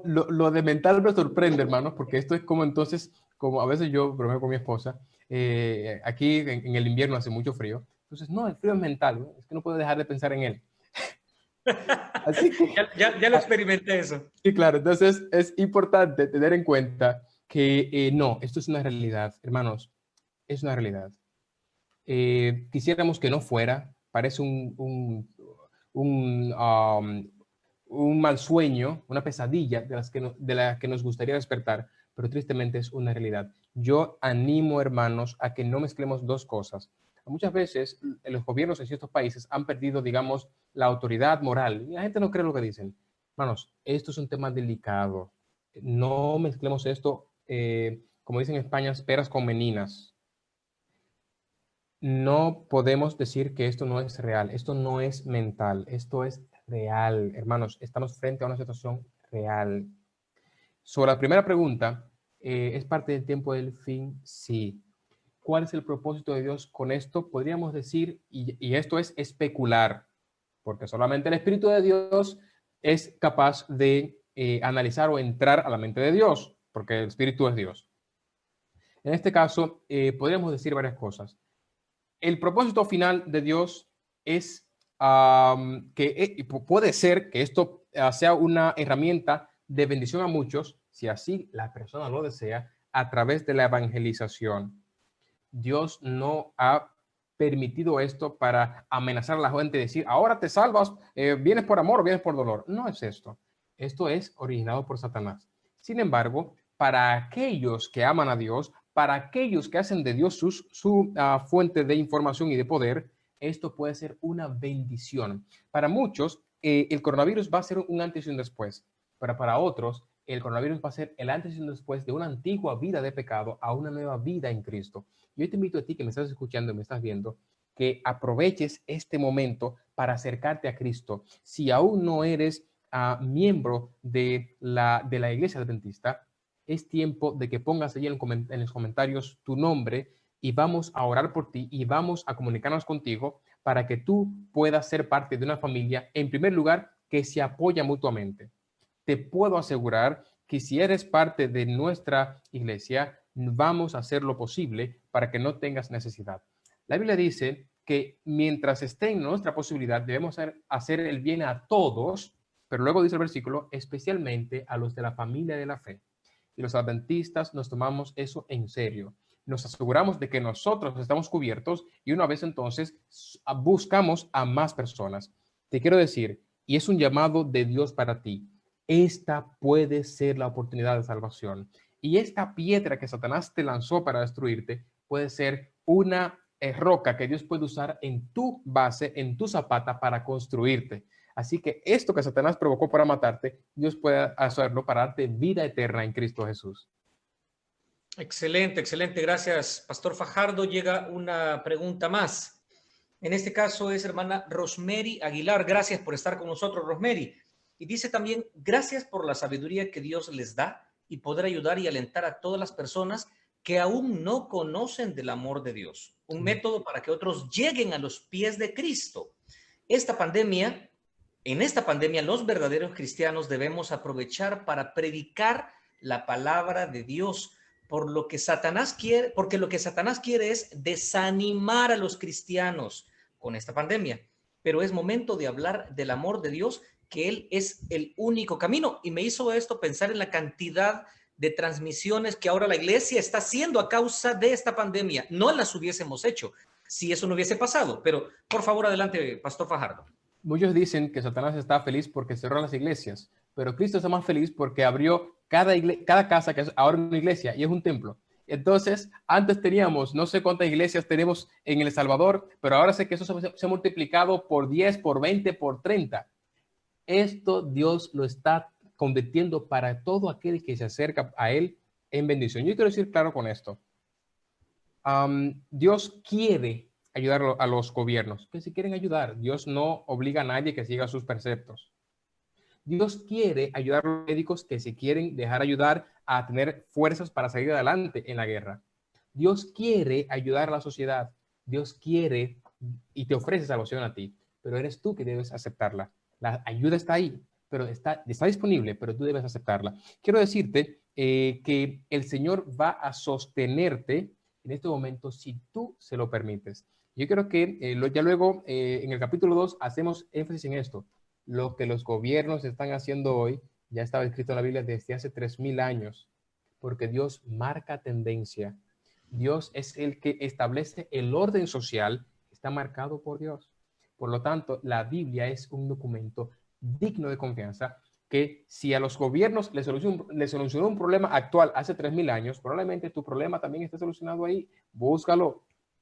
Lo de mental me sorprende, hermanos, porque esto es como entonces, como a veces yo bromeo con mi esposa, aquí en el invierno hace mucho frío, entonces no, el frío es mental, ¿no? Es que no puedo dejar de pensar en él. Así que, ya lo experimenté eso. sí, claro, entonces es importante tener en cuenta que no, esto es una realidad, hermanos, es una realidad. Quisiéramos que no fuera, parece un mal sueño, una pesadilla de la que nos gustaría despertar, pero tristemente es una realidad. Yo animo, hermanos, a que no mezclemos dos cosas. Muchas veces los gobiernos en ciertos países han perdido, digamos, la autoridad moral y la gente no cree lo que dicen. Hermanos, esto es un tema delicado. No mezclemos esto, como dicen en España, peras con meninas. No podemos decir que esto no es real, esto no es mental, esto es real, hermanos, estamos frente a una situación real. Sobre la primera pregunta, ¿es parte del tiempo del fin? Sí. ¿Cuál es el propósito de Dios con esto? Podríamos decir, y esto es especular, porque solamente el Espíritu de Dios es capaz de analizar o entrar a la mente de Dios, porque el Espíritu es Dios. En este caso, podríamos decir varias cosas. El propósito final de Dios es que puede ser que esto sea una herramienta de bendición a muchos, si así la persona lo desea, a través de la evangelización. Dios no ha permitido esto para amenazar a la gente y decir, ahora te salvas, vienes por amor o vienes por dolor. No es esto. Esto es originado por Satanás. Sin embargo, para aquellos que aman a Dios, para aquellos que hacen de Dios su fuente de información y de poder, esto puede ser una bendición. Para muchos, el coronavirus va a ser un antes y un después, pero para otros, el coronavirus va a ser el antes y un después de una antigua vida de pecado a una nueva vida en Cristo. Yo te invito a ti que me estás escuchando y me estás viendo, que aproveches este momento para acercarte a Cristo. Si aún no eres miembro de la Iglesia Adventista, es tiempo de que pongas allí en los comentarios tu nombre y vamos a orar por ti y vamos a comunicarnos contigo para que tú puedas ser parte de una familia, en primer lugar, que se apoya mutuamente. Te puedo asegurar que si eres parte de nuestra iglesia, vamos a hacer lo posible para que no tengas necesidad. La Biblia dice que mientras esté en nuestra posibilidad, debemos hacer el bien a todos, pero luego dice el versículo, especialmente a los de la familia de la fe. Y los adventistas nos tomamos eso en serio. Nos aseguramos de que nosotros estamos cubiertos y una vez entonces buscamos a más personas. Te quiero decir, y es un llamado de Dios para ti, esta puede ser la oportunidad de salvación. Y esta piedra que Satanás te lanzó para destruirte puede ser una roca que Dios puede usar en tu base, en tu zapata para construirte. Así que esto que Satanás provocó para matarte, Dios puede hacerlo para darte vida eterna en Cristo Jesús. Excelente, excelente. Gracias, Pastor Fajardo. Llega una pregunta más. En este caso es hermana Rosemary Aguilar. Gracias por estar con nosotros, Rosemary. Y dice también, gracias por la sabiduría que Dios les da y poder ayudar y alentar a todas las personas que aún no conocen del amor de Dios. Un método para que otros lleguen a los pies de Cristo. En esta pandemia, los verdaderos cristianos debemos aprovechar para predicar la palabra de Dios, porque lo que Satanás quiere es desanimar a los cristianos con esta pandemia. Pero es momento de hablar del amor de Dios que Él es el único camino. Y me hizo esto pensar en la cantidad de transmisiones que ahora la iglesia está haciendo a causa de esta pandemia. No las hubiésemos hecho si eso no hubiese pasado. Pero, por favor, adelante, Pastor Fajardo. Muchos dicen que Satanás está feliz porque cerró las iglesias, pero Cristo está más feliz porque abrió cada casa, que es ahora una iglesia y es un templo. Entonces, antes teníamos, no sé cuántas iglesias tenemos en El Salvador, pero ahora sé que eso se ha multiplicado por 10, por 20, por 30. Esto Dios lo está convirtiendo para todo aquel que se acerca a Él en bendición. Yo quiero decir claro con esto. Dios quiere ayudar a los gobiernos, que si quieren ayudar. Dios no obliga a nadie que siga sus preceptos. Dios quiere ayudar a los médicos que se quieren dejar ayudar a tener fuerzas para salir adelante en la guerra. Dios quiere ayudar a la sociedad. Dios quiere y te ofrece salvación a ti, pero eres tú que debes aceptarla. La ayuda está ahí, pero está disponible, pero tú debes aceptarla. Quiero decirte que el Señor va a sostenerte en este momento si tú se lo permites. Yo creo que ya luego en el capítulo 2 hacemos énfasis en esto. Lo que los gobiernos están haciendo hoy ya estaba escrito en la Biblia desde hace 3000 años, porque Dios marca tendencia. Dios es el que establece el orden social, está marcado por Dios. Por lo tanto, la Biblia es un documento digno de confianza que si a los gobiernos les solucionó un problema actual hace 3000 años, probablemente tu problema también esté solucionado ahí. Búscalo.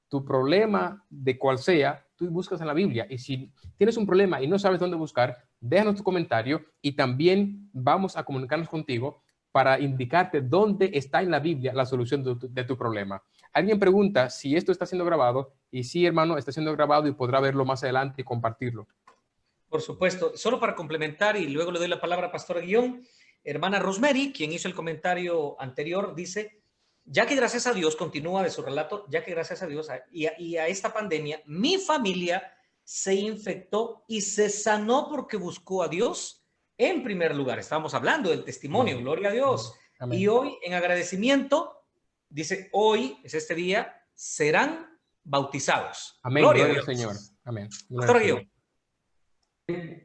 Tu problema, de cual sea, tú buscas en la Biblia. Y si tienes un problema y no sabes dónde buscar, déjanos tu comentario y también vamos a comunicarnos contigo para indicarte dónde está en la Biblia la solución de tu problema. Alguien pregunta si esto está siendo grabado, y sí, hermano, está siendo grabado y podrá verlo más adelante y compartirlo. Por supuesto. Solo para complementar, y luego le doy la palabra a Pastora Guión, hermana Rosemary, quien hizo el comentario anterior, dice, ya que gracias a Dios, continúa de su relato, ya que gracias a Dios y a esta pandemia, mi familia se infectó y se sanó porque buscó a Dios en primer lugar. Estábamos hablando del testimonio, Amén. gloria a Dios. Amén. Y hoy, en agradecimiento, dice, hoy es este día, serán bautizados. Amén. Gloria Gloria a Dios. al Señor. Amén. Pastor Guión.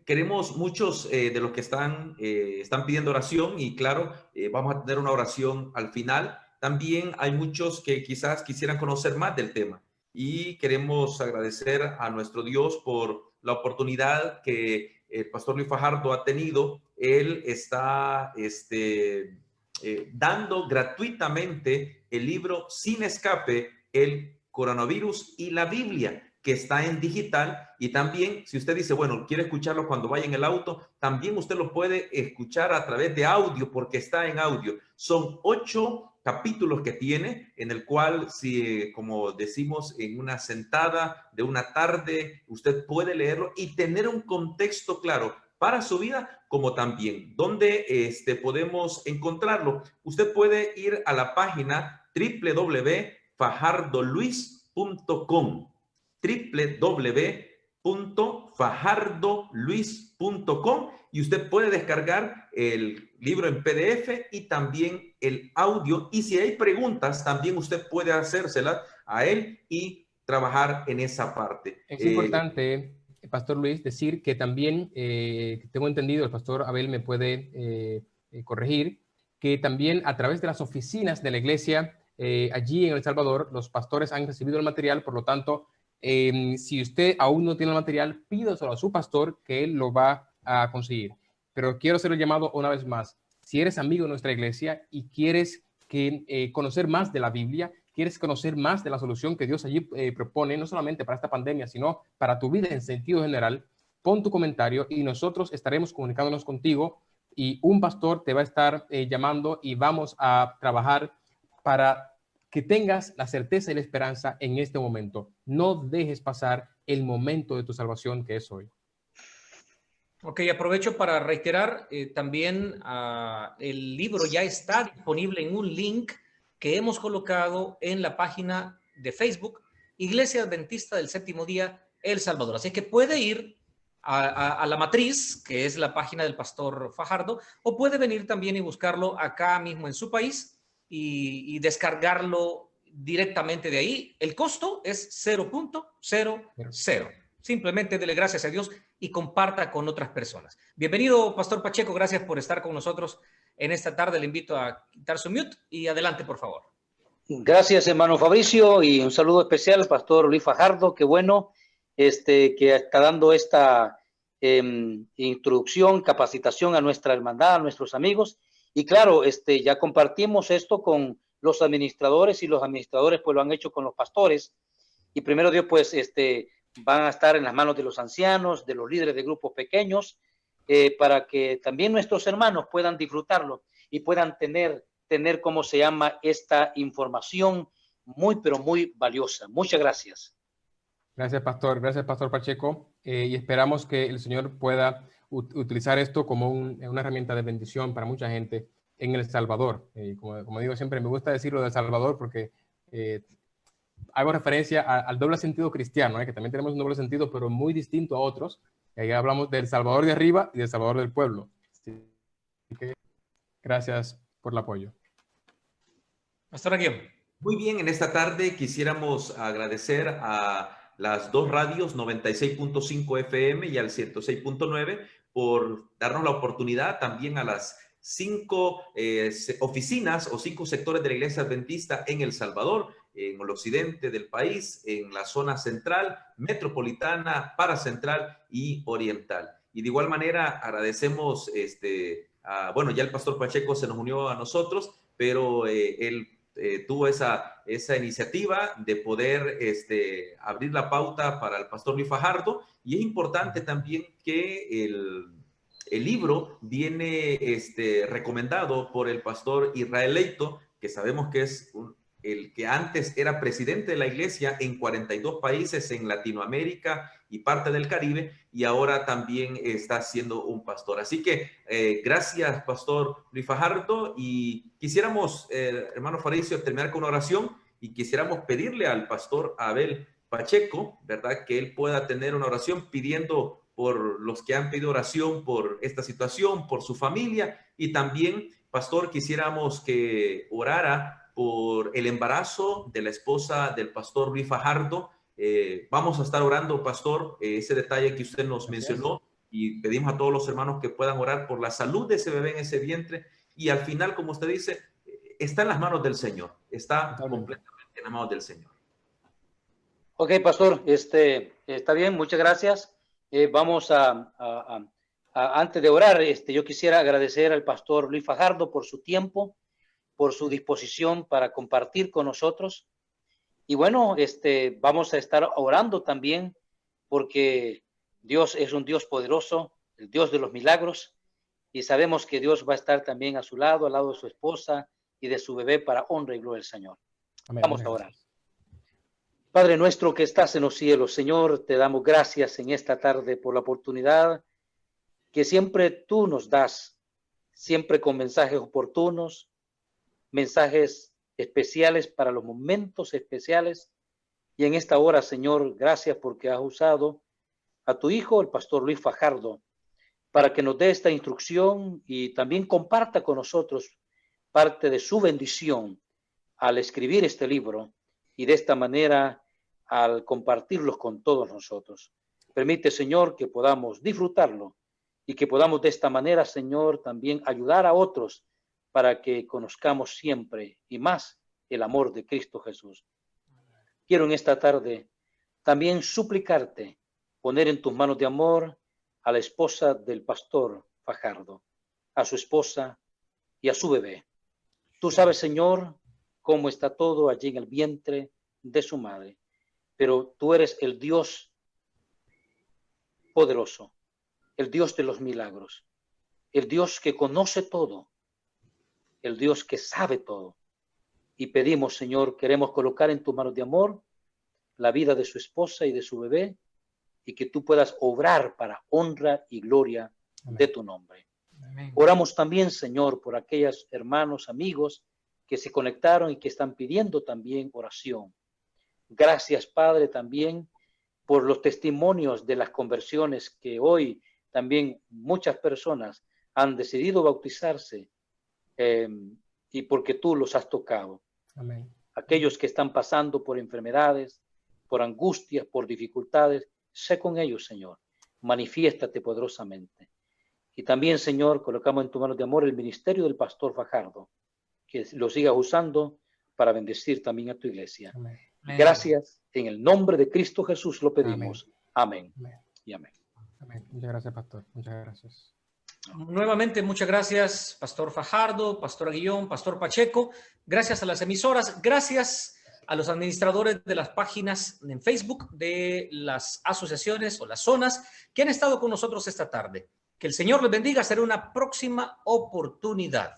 Queremos muchos de los que están pidiendo oración y claro, vamos a tener una oración al final. También hay muchos que quizás quisieran conocer más del tema y queremos agradecer a nuestro Dios por la oportunidad que el pastor Luis Fajardo ha tenido. Él está dando gratuitamente el libro Sin Escape, el coronavirus y la Biblia, que está en digital. Y también, si usted dice, bueno, quiere escucharlo cuando vaya en el auto, también usted lo puede escuchar a través de audio, porque está en audio. Son 8 capítulos que tiene, en el cual, si, como decimos, en una sentada de una tarde, usted puede leerlo y tener un contexto claro para su vida, como también dónde podemos encontrarlo. Usted puede ir a la página www.fajardoluis.com, www.fajardoluis.com, y usted puede descargar el libro en PDF y también el audio. Y si hay preguntas, también usted puede hacérselas a él y trabajar en esa parte. Es importante, Pastor Luis, decir que también, tengo entendido, el Pastor Abel me puede corregir, que también a través de las oficinas de la iglesia, allí en El Salvador, los pastores han recibido el material. Por lo tanto, si usted aún no tiene el material, pídaselo a su pastor, que él lo va a conseguir. Pero quiero hacer el llamado una vez más. Si eres amigo de nuestra iglesia y quieres conocer más de la Biblia, quieres conocer más de la solución que Dios allí propone, no solamente para esta pandemia, sino para tu vida en sentido general, pon tu comentario y nosotros estaremos comunicándonos contigo y un pastor te va a estar llamando y vamos a trabajar para que tengas la certeza y la esperanza en este momento. No dejes pasar el momento de tu salvación, que es hoy. Ok, aprovecho para reiterar también el libro ya está disponible en un link que hemos colocado en la página de Facebook, Iglesia Adventista del Séptimo Día, El Salvador. Así que puede ir a la matriz, que es la página del pastor Fajardo, o puede venir también y buscarlo acá mismo en su país y descargarlo directamente de ahí. El costo es 0.00. Simplemente dele gracias a Dios y comparta con otras personas. Bienvenido, Pastor Pacheco, gracias por estar con nosotros en esta tarde. Le invito a quitar su mute y adelante, por favor. Gracias, hermano Fabricio, y un saludo especial al pastor Luis Fajardo. Qué bueno que está dando esta introducción, capacitación a nuestra hermandad, a nuestros amigos. Y claro, ya compartimos esto con los administradores, y los administradores pues lo han hecho con los pastores. Y primero Dios, pues van a estar en las manos de los ancianos, de los líderes de grupos pequeños, para que también nuestros hermanos puedan disfrutarlo y puedan tener ¿cómo se llama? Esta información muy, pero muy valiosa. Muchas gracias. Gracias, Pastor Pacheco. Y esperamos que el Señor pueda utilizar esto como una herramienta de bendición para mucha gente en El Salvador. Como digo siempre, me gusta decirlo de El Salvador porque hago referencia al doble sentido cristiano, que también tenemos un doble sentido, pero muy distinto a otros. Y ahí hablamos del Salvador de arriba y del Salvador del pueblo. Así que gracias por el apoyo. Pastor Aguión. Muy bien, en esta tarde quisiéramos agradecer a las dos radios 96.5 FM y al 106.9 por darnos la oportunidad, también a las 5 oficinas o 5 sectores de la Iglesia Adventista en El Salvador, en el occidente del país, en la zona central, metropolitana, paracentral y oriental. Y de igual manera agradecemos, bueno, ya el pastor Pacheco se nos unió a nosotros, pero él tuvo esa iniciativa de poder abrir la pauta para el pastor Luis Fajardo. Y es importante también que el libro viene recomendado por el pastor Israel Leito, que sabemos que es el que antes era presidente de la iglesia en 42 países en Latinoamérica y parte del Caribe, y ahora también está siendo un pastor. Así que gracias, pastor Luis Fajardo, y quisiéramos, hermano Fabricio, terminar con una oración, y quisiéramos pedirle al pastor Abel Pacheco, ¿verdad?, que él pueda tener una oración pidiendo por los que han pedido oración por esta situación, por su familia, y también, pastor, quisiéramos que orara por el embarazo de la esposa del pastor Luis Fajardo. Vamos a estar orando, pastor, ese detalle que usted nos mencionó, y pedimos a todos los hermanos que puedan orar por la salud de ese bebé en ese vientre, y al final, como usted dice, está en las manos del Señor, está completamente en las manos del Señor. Ok, pastor, está bien, muchas gracias. Vamos antes de orar, yo quisiera agradecer al pastor Luis Fajardo por su tiempo, por su disposición para compartir con nosotros. Y bueno, vamos a estar orando también, porque Dios es un Dios poderoso, el Dios de los milagros, y sabemos que Dios va a estar también a su lado, al lado de su esposa y de su bebé, para honra y gloria del Señor. Amén. Vamos a orar. Padre nuestro que estás en los cielos, Señor, te damos gracias en esta tarde por la oportunidad que siempre tú nos das, siempre con mensajes oportunos, mensajes especiales para los momentos especiales. Y en esta hora, Señor, gracias porque has usado a tu hijo, el pastor Luis Fajardo, para que nos dé esta instrucción y también comparta con nosotros parte de su bendición al escribir este libro, y de esta manera al compartirlos con todos nosotros. Permite, Señor, que podamos disfrutarlo y que podamos de esta manera, Señor, también ayudar a otros para que conozcamos siempre y más el amor de Cristo Jesús. Quiero en esta tarde también suplicarte, poner en tus manos de amor a la esposa del pastor Fajardo, a su esposa y a su bebé. Tú sabes, Señor, cómo está todo allí en el vientre de su madre, pero tú eres el Dios poderoso, el Dios de los milagros, el Dios que conoce todo, el Dios que sabe todo. Y pedimos, Señor, queremos colocar en tus manos de amor la vida de su esposa y de su bebé, y que tú puedas obrar para honra y gloria de tu nombre. Amén. Oramos también, Señor, por aquellos hermanos, amigos que se conectaron y que están pidiendo también oración. Gracias, Padre, también por los testimonios de las conversiones que hoy también muchas personas han decidido bautizarse, y porque tú los has tocado. Amén. Aquellos que están pasando por enfermedades, por angustias, por dificultades, sé con ellos, Señor. manifiéstate poderosamente. Y también, Señor, colocamos en tu mano de amor el ministerio del pastor Fajardo, que lo sigas usando para bendecir también a tu iglesia. Amén. Gracias, en el nombre de Cristo Jesús lo pedimos. Amén. Amén. Y amén. Amén. Muchas gracias, pastor. Muchas gracias. Nuevamente, muchas gracias, Pastor Fajardo, Pastor Aguillón, Pastor Pacheco. Gracias a las emisoras, gracias a los administradores de las páginas en Facebook de las asociaciones o las zonas que han estado con nosotros esta tarde. Que el Señor les bendiga. Será una próxima oportunidad.